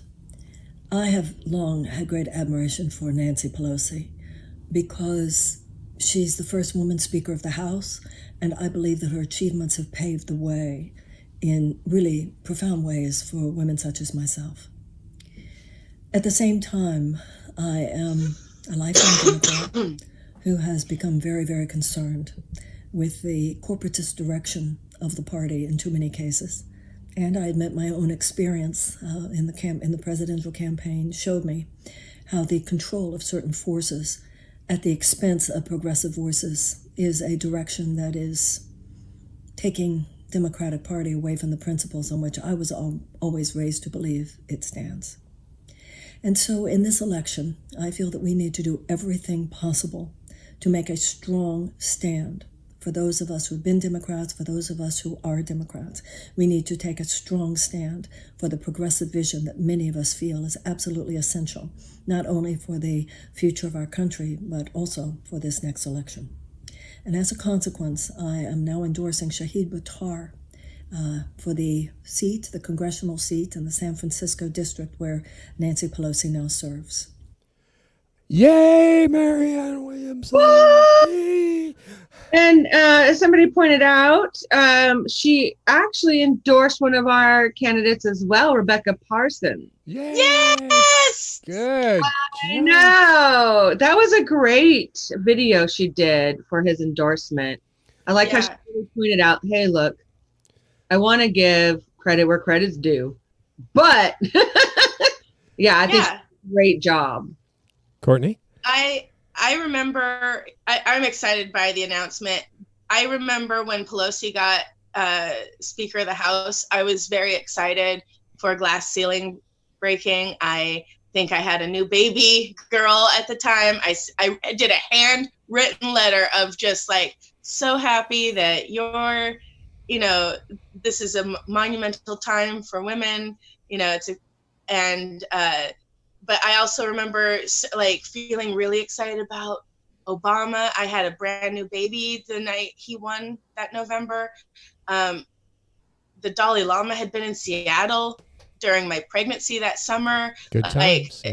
I have long had great admiration for Nancy Pelosi because she's the first woman Speaker of the House, and I believe that her achievements have paved the way in really profound ways for women such as myself. At the same time, I am a lifelong Democrat who has become very, very concerned with the corporatist direction of the party in too many cases. And I admit my own experience in the presidential campaign showed me how the control of certain forces at the expense of progressive voices is a direction that is taking Democratic Party away from the principles on which I was always raised to believe it stands. And so in this election, I feel that we need to do everything possible to make a strong stand for those of us who have been Democrats, for those of us who are Democrats. We need to take a strong stand for the progressive vision that many of us feel is absolutely essential, not only for the future of our country, but also for this next election. And as a consequence, I am now endorsing Shahid Buttar for the congressional seat in the San Francisco district where Nancy Pelosi now serves. Yay, Marianne Williamson! Yay. And as somebody pointed out, she actually endorsed one of our candidates as well, Rebecca Parsons. Yay. Yes! Good. I know. That was a great video she did for his endorsement. I like how she really pointed out, hey, look, I want to give credit where credit's due. But, I think great job. Courtney? I remember, I'm excited by the announcement. I remember when Pelosi got Speaker of the House, I was very excited for glass ceiling breaking. I think I had a new baby girl at the time. I did a handwritten letter of just like, so happy that you're, this is a monumental time for women, but I also remember like feeling really excited about Obama. I had a brand new baby the night he won that November. The Dalai Lama had been in Seattle during my pregnancy that summer. Good times.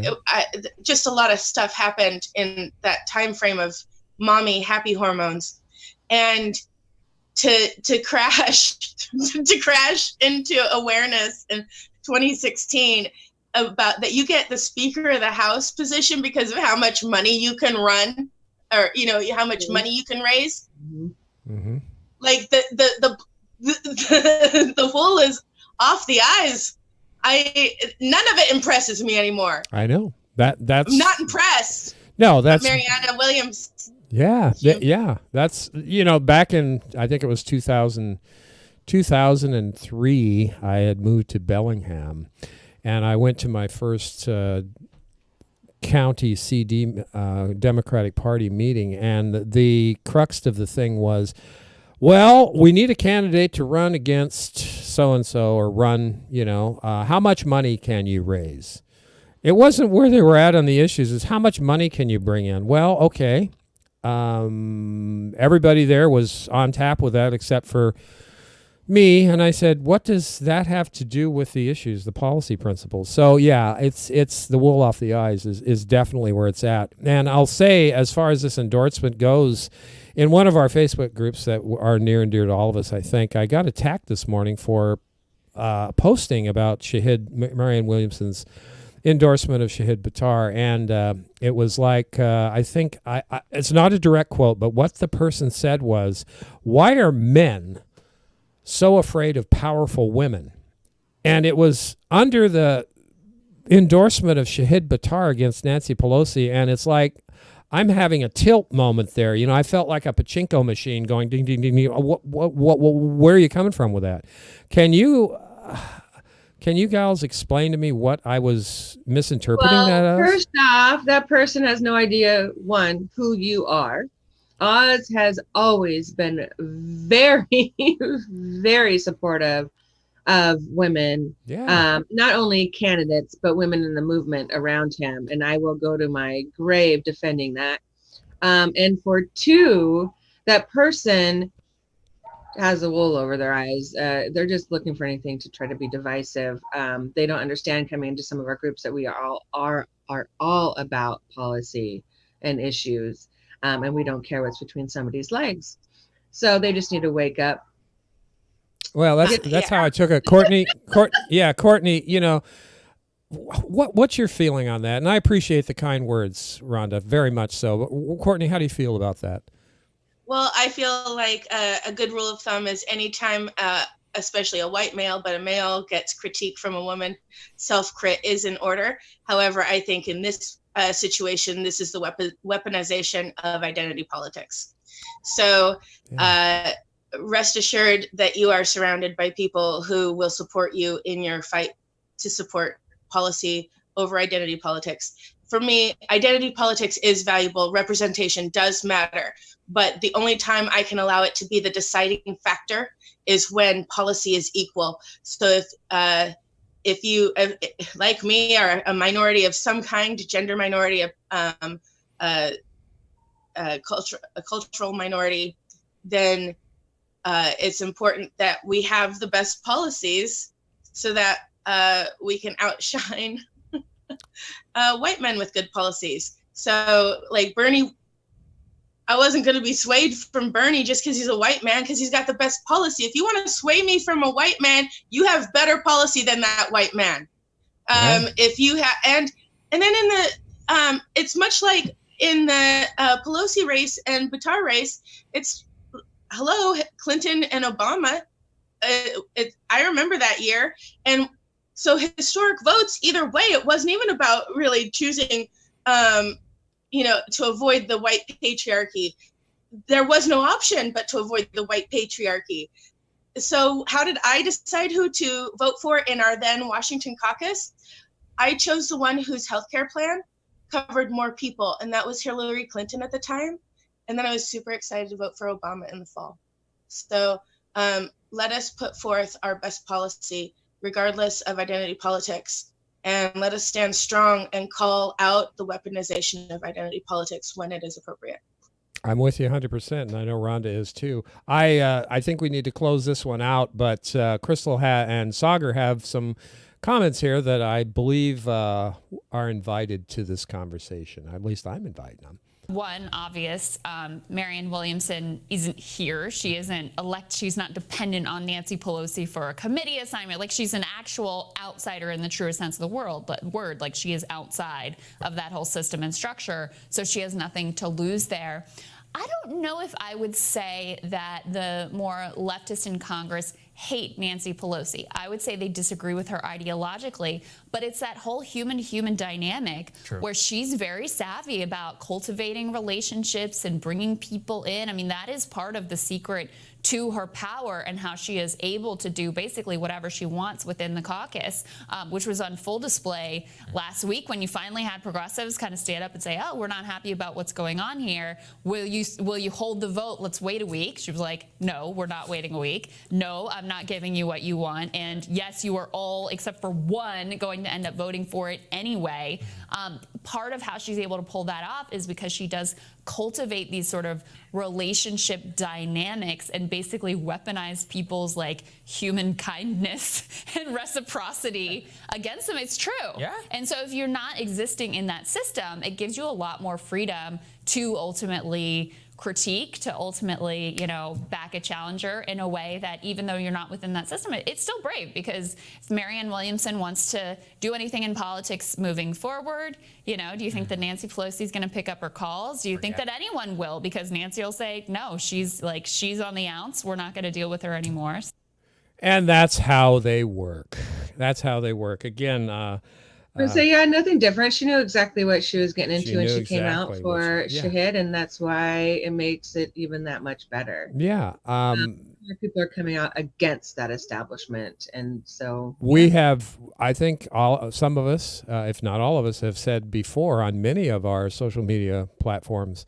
Just a lot of stuff happened in that time frame of mommy happy hormones, and to crash into awareness in 2016. About that you get the Speaker of the House position because of how much money you can run, or how much money you can raise. Mm-hmm. Like the wool is off the eyes. None of it impresses me anymore. I know that's I'm not impressed. No, that's Marianne Williams. Yeah, that's back in I think it was 2003. I had moved to Bellingham. And I went to my first county CD Democratic Party meeting, and the crux of the thing was, well, we need a candidate to run against so-and-so or run, how much money can you raise? It wasn't where they were at on the issues. It's how much money can you bring in? Well, okay. Everybody there was on tap with that except for me, and I said, what does that have to do with the issues, the policy principles? So yeah, it's the wool off the eyes is definitely where it's at. And I'll say, as far as this endorsement goes, in one of our Facebook groups that are near and dear to all of us, I think, I got attacked this morning for posting about Marianne Williamson's endorsement of Shahid Buttar, and it was like, I think, it's not a direct quote, but what the person said was, why are men so afraid of powerful women? And it was under the endorsement of Shahid Buttar against Nancy Pelosi, and it's like I'm having a tilt moment there. I felt like a pachinko machine going ding, ding, ding, ding. Where are you coming from with that? Can you gals explain to me what I was misinterpreting that as? First off, that person has no idea, one, who you are. Oz has always been very, very supportive of women, not only candidates, but women in the movement around him. And I will go to my grave defending that. And for two, that person has the wool over their eyes. They're just looking for anything to try to be divisive. They don't understand, coming into some of our groups, that we are all about policy and issues. And we don't care what's between somebody's legs. So they just need to wake up. Well, that's how I took it. Courtney, what's your feeling on that? And I appreciate the kind words, Rhonda, very much so. But Courtney, how do you feel about that? Well, I feel like a good rule of thumb is anytime, especially a white male, but a male gets critique from a woman, self-crit is in order. However, I think in this situation, this is the weaponization of identity politics. So rest assured that you are surrounded by people who will support you in your fight to support policy over identity politics. For me, identity politics is valuable. Representation does matter. But the only time I can allow it to be the deciding factor is when policy is equal. So if you, like me, are a minority of some kind, gender minority, a cultural minority, then it's important that we have the best policies so that we can outshine white men with good policies. So like Bernie, I wasn't going to be swayed from Bernie just because he's a white man, because he's got the best policy. If you want to sway me from a white man, you have better policy than that white man. If you have, and then in the, it's much like in the Pelosi race and Buttar race, it's hello, Clinton and Obama. I remember that year. And so historic votes, either way, it wasn't even about really choosing, to avoid the white patriarchy. There was no option but to avoid the white patriarchy. So how did I decide who to vote for in our then Washington caucus? I chose the one whose healthcare plan covered more people, and that was Hillary Clinton at the time. And then I was super excited to vote for Obama in the fall. So let us put forth our best policy, regardless of identity politics. And let us stand strong and call out the weaponization of identity politics when it is appropriate. I'm with you 100%, and I know Rhonda is too. I think we need to close this one out, but Crystal and Sagar have some comments here that I believe are invited to this conversation. At least I'm inviting them. One, obvious, Marianne Williamson isn't here. She isn't elected. She's not dependent on Nancy Pelosi for a committee assignment. Like, she's an actual outsider in the truest sense of the word. Like, she is outside of that whole system and structure. So she has nothing to lose there. I don't know if I would say that the more leftists in Congress hate Nancy Pelosi. I would say they disagree with her ideologically, but it's that whole human-to-human dynamic where she's very savvy about cultivating relationships and bringing people in. I mean, that is part of the secret to her power and how she is able to do basically whatever she wants within the caucus, which was on full display last week when you finally had progressives kind of stand up and say, oh, we're not happy about what's going on here. Will you hold the vote? Let's wait a week. She was like, no, we're not waiting a week. No, I'm I'm not giving you what you want. And yes, you are all, except for one, going to end up voting for it anyway. Part of how she's able to pull that off is because she does cultivate these sort of relationship dynamics and basically weaponize people's like human kindness and reciprocity against them. It's true. Yeah. And so if you're not existing in that system, it gives you a lot more freedom to ultimately critique, to ultimately, back a challenger in a way that even though you're not within that system, it's still brave, because if Marianne Williamson wants to do anything in politics moving forward, do you think that Nancy Pelosi is going to pick up her calls? Do you think that anyone will? Because Nancy will say, no, she's on the outs. We're not going to deal with her anymore. And that's how they work. That's how they work. Again, So yeah, nothing different. She knew exactly what she was getting into when she came out exactly for Shahid, and that's why it makes it even that much better. Yeah. People are coming out against that establishment, and so we have, I think, some of us, if not all of us, have said before on many of our social media platforms,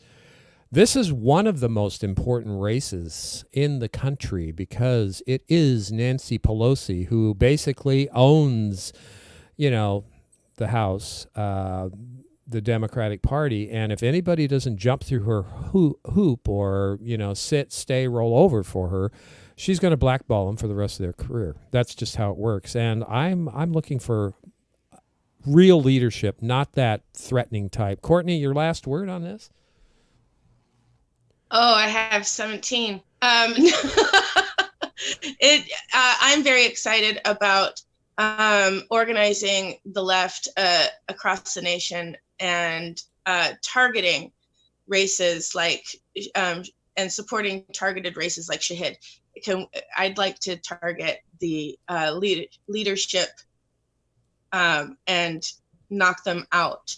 this is one of the most important races in the country, because it is Nancy Pelosi who basically owns, the House, the Democratic Party, and if anybody doesn't jump through her hoop or sit, stay, roll over for her, she's going to blackball them for the rest of their career. That's just how it works. And I'm looking for real leadership, not that threatening type. Courtney, your last word on this? Oh, I have 17. I'm very excited about organizing the left across the nation and targeting races like and supporting targeted races like Shahid. I'd like to target the leadership and knock them out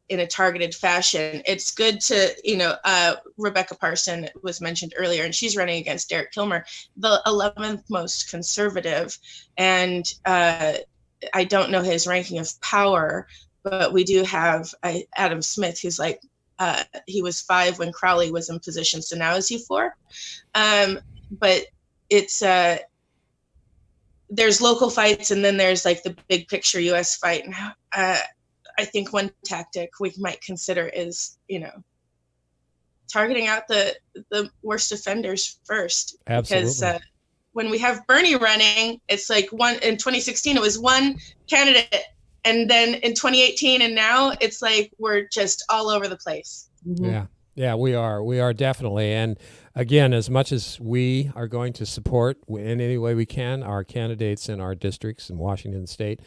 in a targeted fashion. It's good to, Rebecca Parson was mentioned earlier, and she's running against Derek Kilmer, the 11th most conservative. And I don't know his ranking of power, but we do have Adam Smith, who's like, he was 5 when Crowley was in position. So now is he 4? But it's, there's local fights, and then there's like the big picture US fight. And I think one tactic we might consider is, targeting out the worst offenders first. Absolutely. Because when we have Bernie running, it's like in 2016, it was one candidate. And then in 2018 and now it's like we're just all over the place. Mm-hmm. Yeah, we are. We are definitely. And again, as much as we are going to support in any way we can our candidates in our districts in Washington State,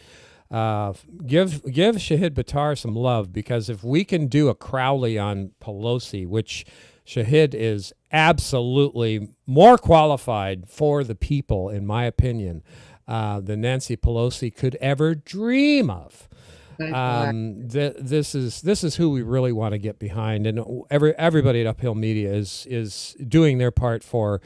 give Shahid Buttar some love, because if we can do a Crowley on Pelosi, which Shahid is absolutely more qualified for the people, in my opinion, than Nancy Pelosi could ever dream of. This is who we really want to get behind, and everybody at Uphill Media is doing their part for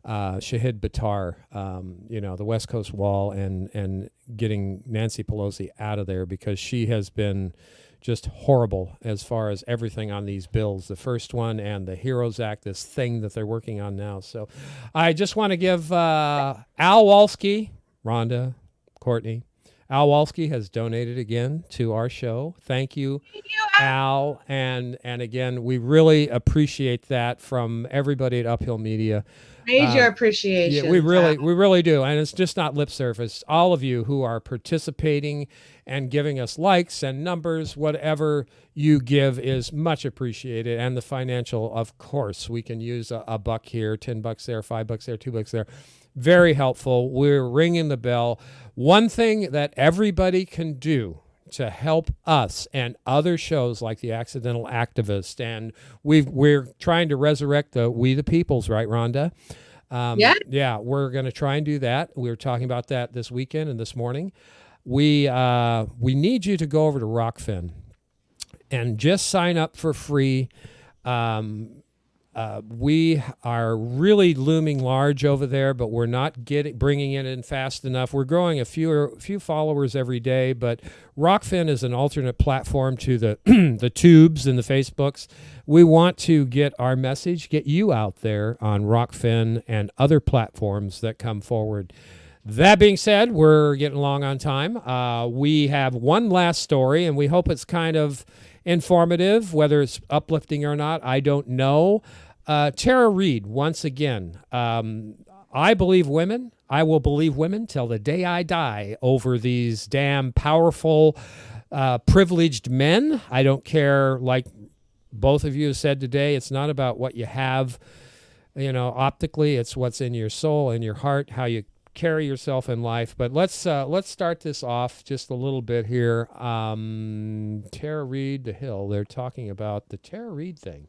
Shahid Buttar, the West Coast Wall, and getting Nancy Pelosi out of there, because she has been just horrible as far as everything on these bills, the first one and the HEROES Act, this thing that they're working on now. So I just want to give Al Walsky, Rhonda, Courtney, Al Walsky has donated again to our show. Thank you, Al. And again, we really appreciate that from everybody at Uphill Media. Major appreciation. Yeah, we really do. And it's just not lip service. All of you who are participating and giving us likes and numbers, whatever you give is much appreciated. And the financial, of course, we can use a buck here, $10 there, $5 there, $2 there. Very helpful. We're ringing the bell. One thing that everybody can do to help us and other shows like The Accidental Activist, and we're trying to resurrect the We the Peoples, right, Rhonda? Yeah, we're going to try and do that. We were talking about that this weekend and this morning. We need you to go over to Rockfin and just sign up for free. we are really looming large over there, but we're not bringing it in fast enough. We're growing a few followers every day, but Rockfin is an alternate platform to the the tubes and the Facebooks. We want to get our message, get you out there on Rockfin and other platforms that come forward. That being said, we're getting along on time. We have one last story, and we hope it's kind of informative. Whether it's uplifting or not, I don't know. Tara Reade, once again, I believe women. I will believe women till the day I die over these damn powerful, privileged men. I don't care, like both of you have said today, it's not about what you have, optically. It's what's in your soul and your heart, how you carry yourself in life. But let's start this off just a little bit here. Tara Reade, the Hill, they're talking about the Tara Reade thing.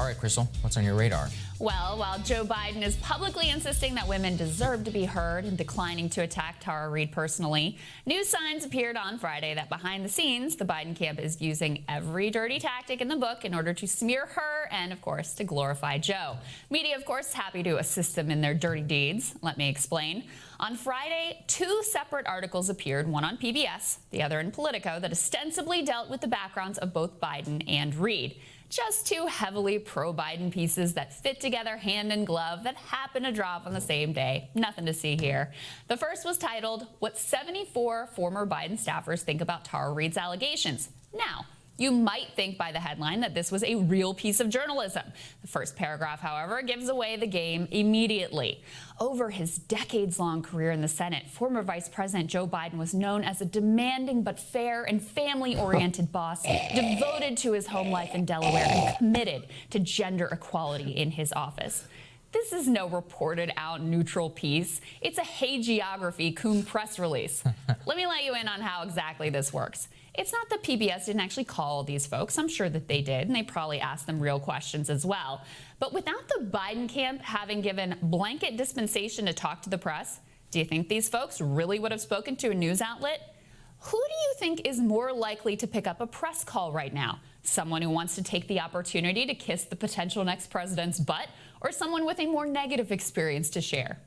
All right, Crystal, what's on your radar? Well, while Joe Biden is publicly insisting that women deserve to be heard and declining to attack Tara Reade personally, news signs appeared on Friday that behind the scenes, the Biden camp is using every dirty tactic in the book in order to smear her and, of course, to glorify Joe. Media, of course, happy to assist them in their dirty deeds. Let me explain. On Friday, 2 separate articles appeared, one on PBS, the other in Politico, that ostensibly dealt with the backgrounds of both Biden and Reade. Just 2 heavily pro-Biden pieces that fit together hand in glove that happen to drop on the same day. Nothing to see here. The first was titled, "What 74 Former Biden Staffers Think About Tara Reade's Allegations." Now, you might think by the headline that this was a real piece of journalism. The first paragraph, however, gives away the game immediately. Over his decades-long career in the Senate, former Vice President Joe Biden was known as a demanding but fair and family-oriented boss, devoted to his home life in Delaware and committed to gender equality in his office. This is no reported out neutral piece. It's a hagiography coon press release. Let me let you in on how exactly this works. It's not that PBS didn't actually call these folks. I'm sure that they did, and they probably asked them real questions as well. But without the Biden camp having given blanket dispensation to talk to the press, do you think these folks really would have spoken to a news outlet? Who do you think is more likely to pick up a press call right now? Someone who wants to take the opportunity to kiss the potential next president's butt, or someone with a more negative experience to share?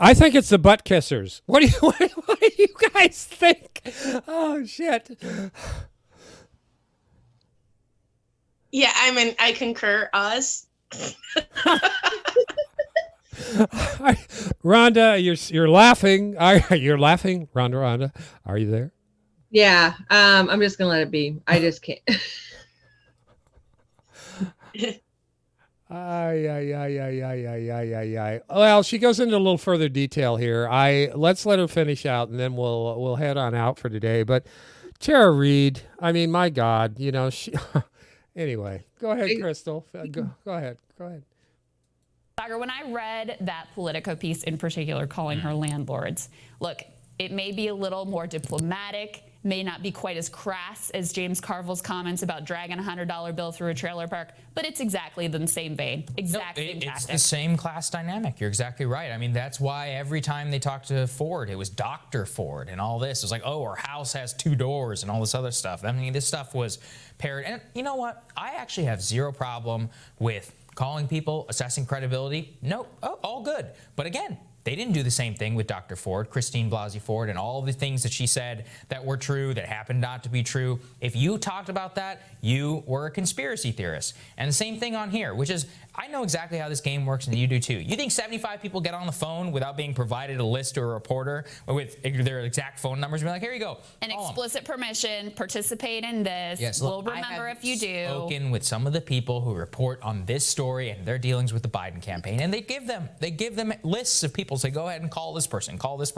I think it's the butt kissers. What do you guys think? Oh, shit. Yeah, I concur, Oz. Rhonda, you're laughing. You're laughing, Rhonda. Are you there? Yeah, I'm just gonna let it be. I just can't. Well, she goes into a little further detail here. Let's let her finish out, and then we'll head on out for today. But Tara Reade, I mean, my God, she. Anyway, go ahead, Crystal. Go ahead. When I read that Politico piece in particular, calling her landlords, look, it may be a little more diplomatic, may not be quite as crass as James Carville's comments about dragging a $100 bill through a trailer park, but it's exactly the same vein, same tactic. It's the same class dynamic. You're exactly right. I mean, that's why every time they talked to Ford, it was Dr. Ford and all this. It was like, oh, our house has 2 doors and all this other stuff. I mean, this stuff was paired. And you know what? I actually have zero problem with calling people, assessing credibility. No, all good. But again, they didn't do the same thing with Dr. Ford, Christine Blasey Ford, and all the things that she said that were true, that happened not to be true. If you talked about that, you were a conspiracy theorist. And the same thing on here, which is, I know exactly how this game works, and you do too. You think 75 people get on the phone without being provided a list or a reporter with their exact phone numbers and be like, here you go. An explicit permission, participate in this. Yes, we'll remember if you do. I have spoken with some of the people who report on this story and their dealings with the Biden campaign, and they give them lists of people. Say, go ahead and call this person, call that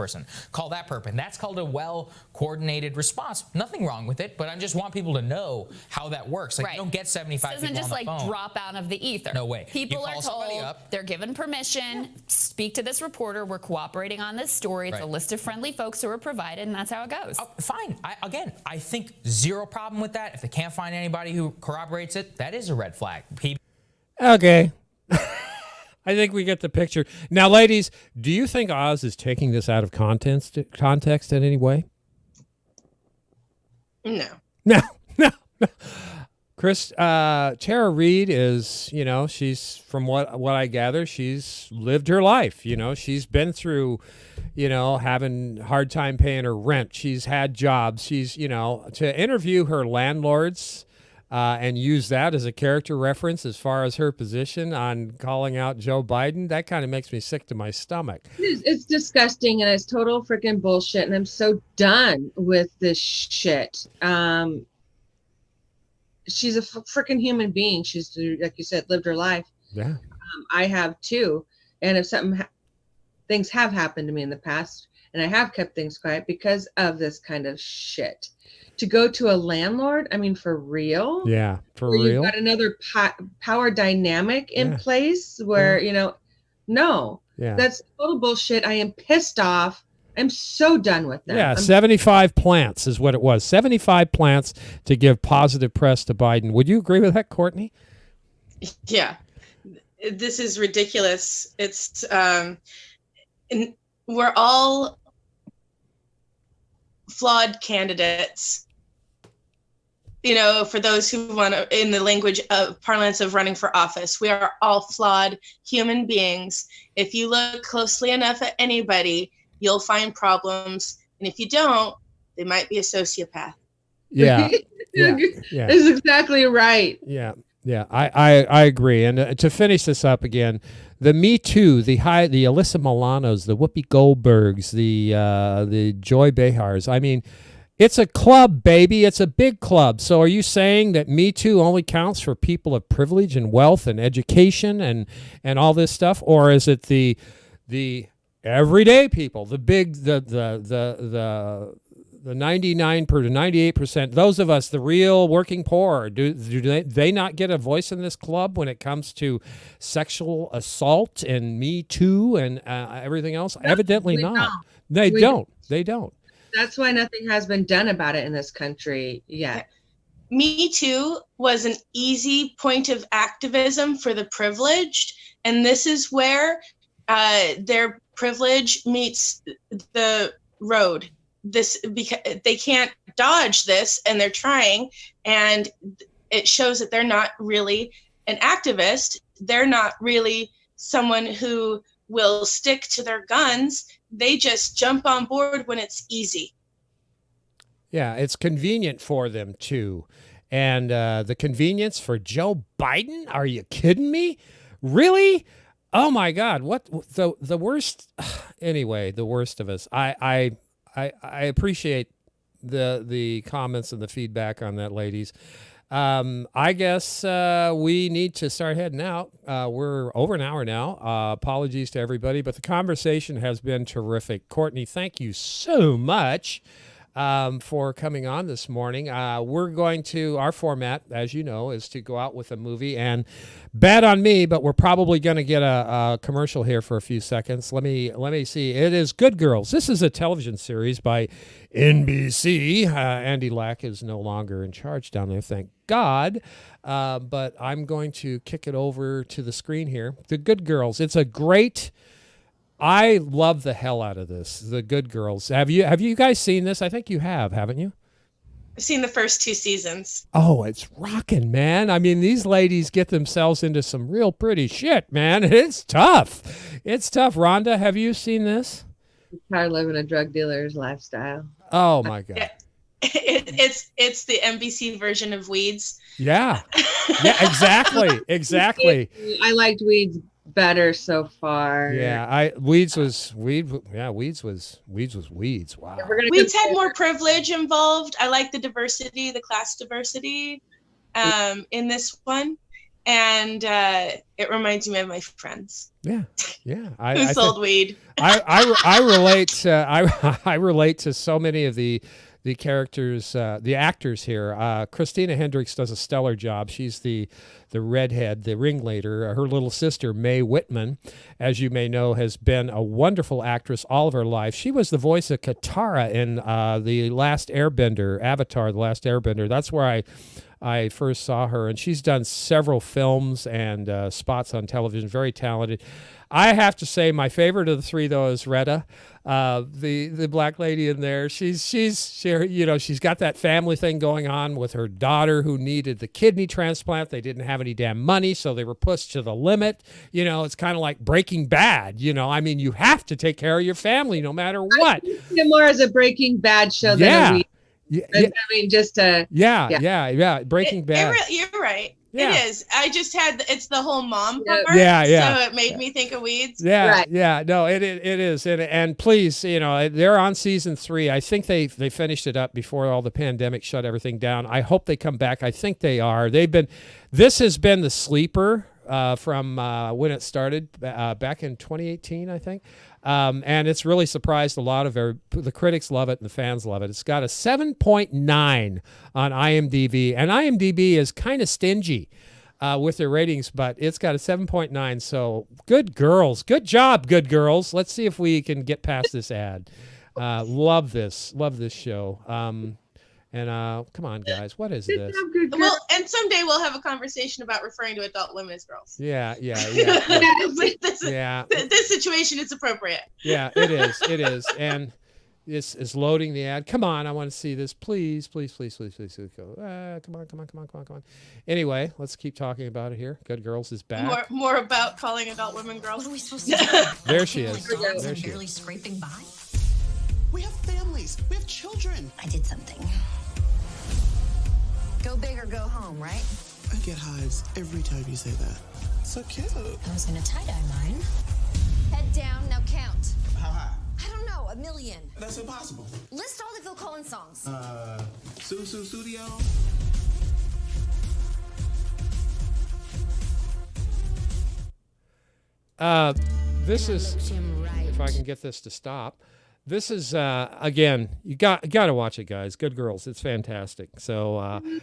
person. That's called a well-coordinated response. Nothing wrong with it, but I just want people to know how that works. Like, you don't get 75 people on the phone. It doesn't just like drop out of the ether. No way. People are told, they're given permission, speak to this reporter, we're cooperating on this story. It's a list of friendly folks who are provided, and that's how it goes. Oh, fine. I think zero problem with that. If they can't find anybody who corroborates it, that is a red flag. Okay. I think we get the picture. Now, ladies, do you think Oz is taking this out of context in any way? No. No. Tara Reade is, she's, from what I gather, she's lived her life. She's been through, having hard time paying her rent. She's had jobs. She's, to interview her landlords and use that as a character reference as far as her position on calling out Joe Biden, that kind of makes me sick to my stomach. It's disgusting and it's total freaking bullshit. And I'm so done with this shit. She's a freaking human being. She's, like you said, lived her life. Yeah. I have too. And if things have happened to me in the past, and I have kept things quiet because of this kind of shit. To go to a landlord, I mean, for real? Yeah, for where real. You've got another power dynamic in place where, no. Yeah. That's total bullshit. I am pissed off. I'm so done with them. Yeah, 75 plants is what it was. 75 plants to give positive press to Biden. Would you agree with that, Courtney? Yeah. This is ridiculous. It's we're all flawed candidates. For those who want to, in the language of parlance of running for office, we are all flawed human beings. If you look closely enough at anybody, you'll find problems. And if you don't, they might be a sociopath. Yeah. Yeah. That's exactly right. Yeah. Yeah. I agree. And to finish this up again, the Me Too, the Alyssa Milanos, the Whoopi Goldbergs, the Joy Behars. I mean, it's a club, baby. It's a big club. So are you saying that Me Too only counts for people of privilege and wealth and education and all this stuff? Or is it the everyday people, the big, the 99 to 98%, those of us, the real working poor, do they not get a voice in this club when it comes to sexual assault and Me Too and everything else? No, evidently not. They don't. That's why nothing has been done about it in this country yet. Me Too was an easy point of activism for the privileged, and this is where their privilege meets the road. This, because they can't dodge this, and they're trying, and it shows that they're not really an activist. They're not really someone who will stick to their guns. They just jump on board when it's easy. Yeah, it's convenient for them too. And the convenience for Joe Biden? Are you kidding me? Really? Oh my God! What the worst? Anyway, the worst of us. I appreciate the comments and the feedback on that, ladies. I guess we need to start heading out. We're over an hour now. Apologies to everybody, but the conversation has been terrific. Courtney, thank you so much for coming on this morning. We're going to, our format, as you know, is to go out with a movie, and bad on me, but we're probably going to get a commercial here for a few seconds. Let me see. It is Good Girls. This is a television series by NBC. Andy Lack is no longer in charge down there, thank God. But I'm going to kick it over to the screen here. The Good Girls. It's a great... I love the hell out of this. The Good Girls. Have you guys seen this? I think you have, haven't you? I've seen the first 2 seasons. Oh, it's rocking, man. I mean, these ladies get themselves into some real pretty shit, man. It's tough. It's tough. Rhonda, have you seen this? Tired living a drug dealer's lifestyle. Oh my God. It's the NBC version of Weeds. Yeah. Yeah, exactly. I liked Weeds better so far. Yeah, Weeds was Weeds. Wow. Weeds had more privilege involved. I like the diversity, the class diversity, in this one, and it reminds me of my friends. Yeah. Who sold weed. I relate to so many of the characters, the actors here. Christina Hendricks does a stellar job. She's the redhead, the ringleader. Her little sister, Mae Whitman, as you may know, has been a wonderful actress all of her life. She was the voice of Katara in The Last Airbender, Avatar, The Last Airbender. That's where I first saw her, and she's done several films and spots on television. Very talented. I have to say, my favorite of the three, though, is Retta, the black lady in there. She's got that family thing going on with her daughter who needed the kidney transplant. They didn't have any damn money, so they were pushed to the limit. It's kind of like Breaking Bad. I mean, you have to take care of your family no matter what. I see it more as a Breaking Bad show than a week. I mean, just a Breaking Bad. You're right. Yeah. It is. I just had it's the whole mom part. So it made me think of Weeds. No, it is, and please, they're on season 3. I think they finished it up before all the pandemic shut everything down. I hope they come back. I think they are. This has been the sleeper from when it started back in 2018, I think. And it's really surprised a lot of the critics love it and the fans love it. It's got a 7.9 on IMDb, and IMDb is kind of stingy with their ratings, but it's got a 7.9. So good girls. Good job, good girls. Let's see if we can get past this ad. Love this show. And come on, guys, what is this? Well, and someday we'll have a conversation about referring to adult women as girls. Yeah. This situation is appropriate. Yeah, it is. And this is loading the ad. Come on, I want to see this. Please go. Come on. Anyway, let's keep talking about it here. Good Girls is back. More about calling adult women girls. What are we supposed to do? There she is. There she barely scraping by. We have families. We have children. I did something. Go big or go home, right? I get hives every time you say that. So cute. I was gonna tie-dye mine. Head down, now count. How high? I don't know, 1 million. That's impossible. List all the Phil Collins songs. Susu Studio. This is, if I can get this to stop. This is again, you got to watch it, guys. Good Girls, it's fantastic. So and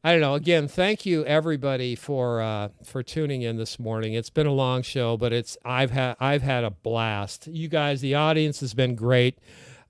I don't know. Again, thank you everybody for tuning in this morning. It's been a long show, but I've had a blast. You guys, the audience has been great.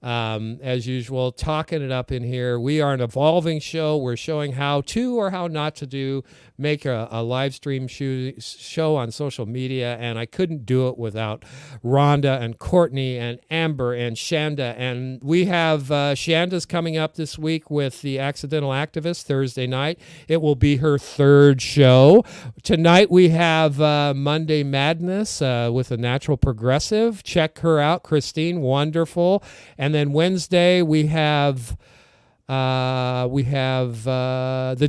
As usual, talking it up in here. We are an evolving show. We're showing how to or how not to make a live stream show on social media, and I couldn't do it without Rhonda and Courtney and Amber and Shanda. And we have Shanda's coming up this week with the Accidental Activist Thursday night. It will be her 3rd show. Tonight we have Monday Madness with the Natural Progressive. Check her out, Christine, wonderful. And then Wednesday we have the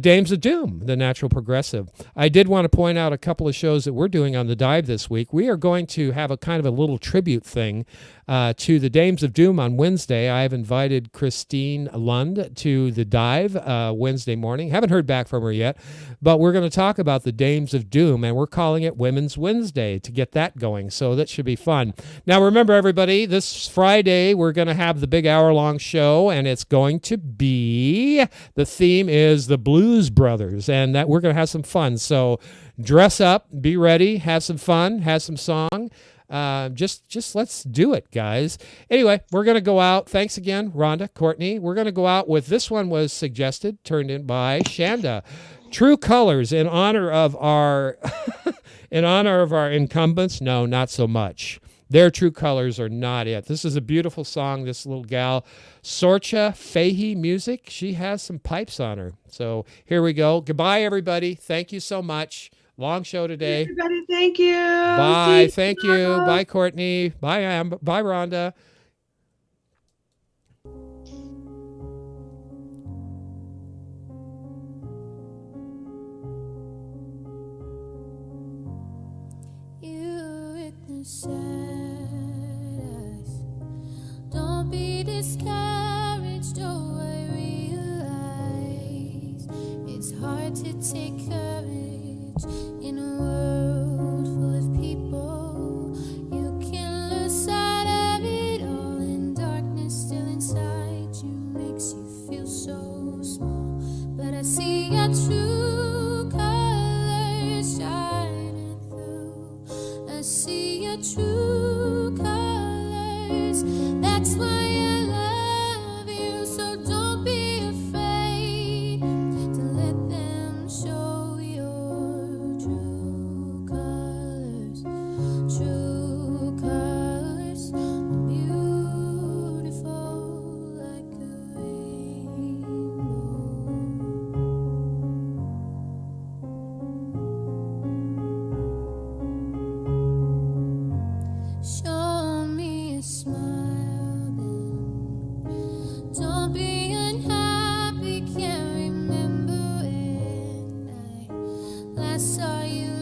Dames of Doom, the Natural Progressive. I did want to point out a couple of shows that we're doing on the Dive this week. We are going to have a kind of a little tribute thing to the Dames of Doom on Wednesday. I have invited Christine Lund to the Dive Wednesday morning. Haven't heard back from her yet, but we're going to talk about the Dames of Doom, and we're calling it Women's Wednesday to get that going, so that should be fun. Now, remember, everybody, this Friday we're going to have the big hour-long show, and it's going to be, the theme is the Blues Brothers, and that we're going to have some fun. So dress up, be ready, have some fun, have some song. Just let's do it, guys. Anyway, we're going to go out. Thanks again, Rhonda, Courtney. We're going to go out with, this one was suggested, turned in by Shanda. True Colors, in honor of our incumbents. No, not so much. Their true colors are not it. This is a beautiful song, this little gal. Sorcha Fahy music. She has some pipes on her. So here we go. Goodbye, everybody. Thank you so much. Long show today. Everybody, thank you. Bye. Thank you. Bye, Courtney. Bye, Amber. Bye, Rhonda. You witness us. Don't be discouraged. Oh, I realize it's hard to take courage in a world full of people. You can lose sight of it all, and darkness still inside you makes you feel so small. But I see your true colors shining through. I see your true colors. That's why I love you. So don't be afraid. Show me a smile then. Don't be unhappy, can't remember when I last saw you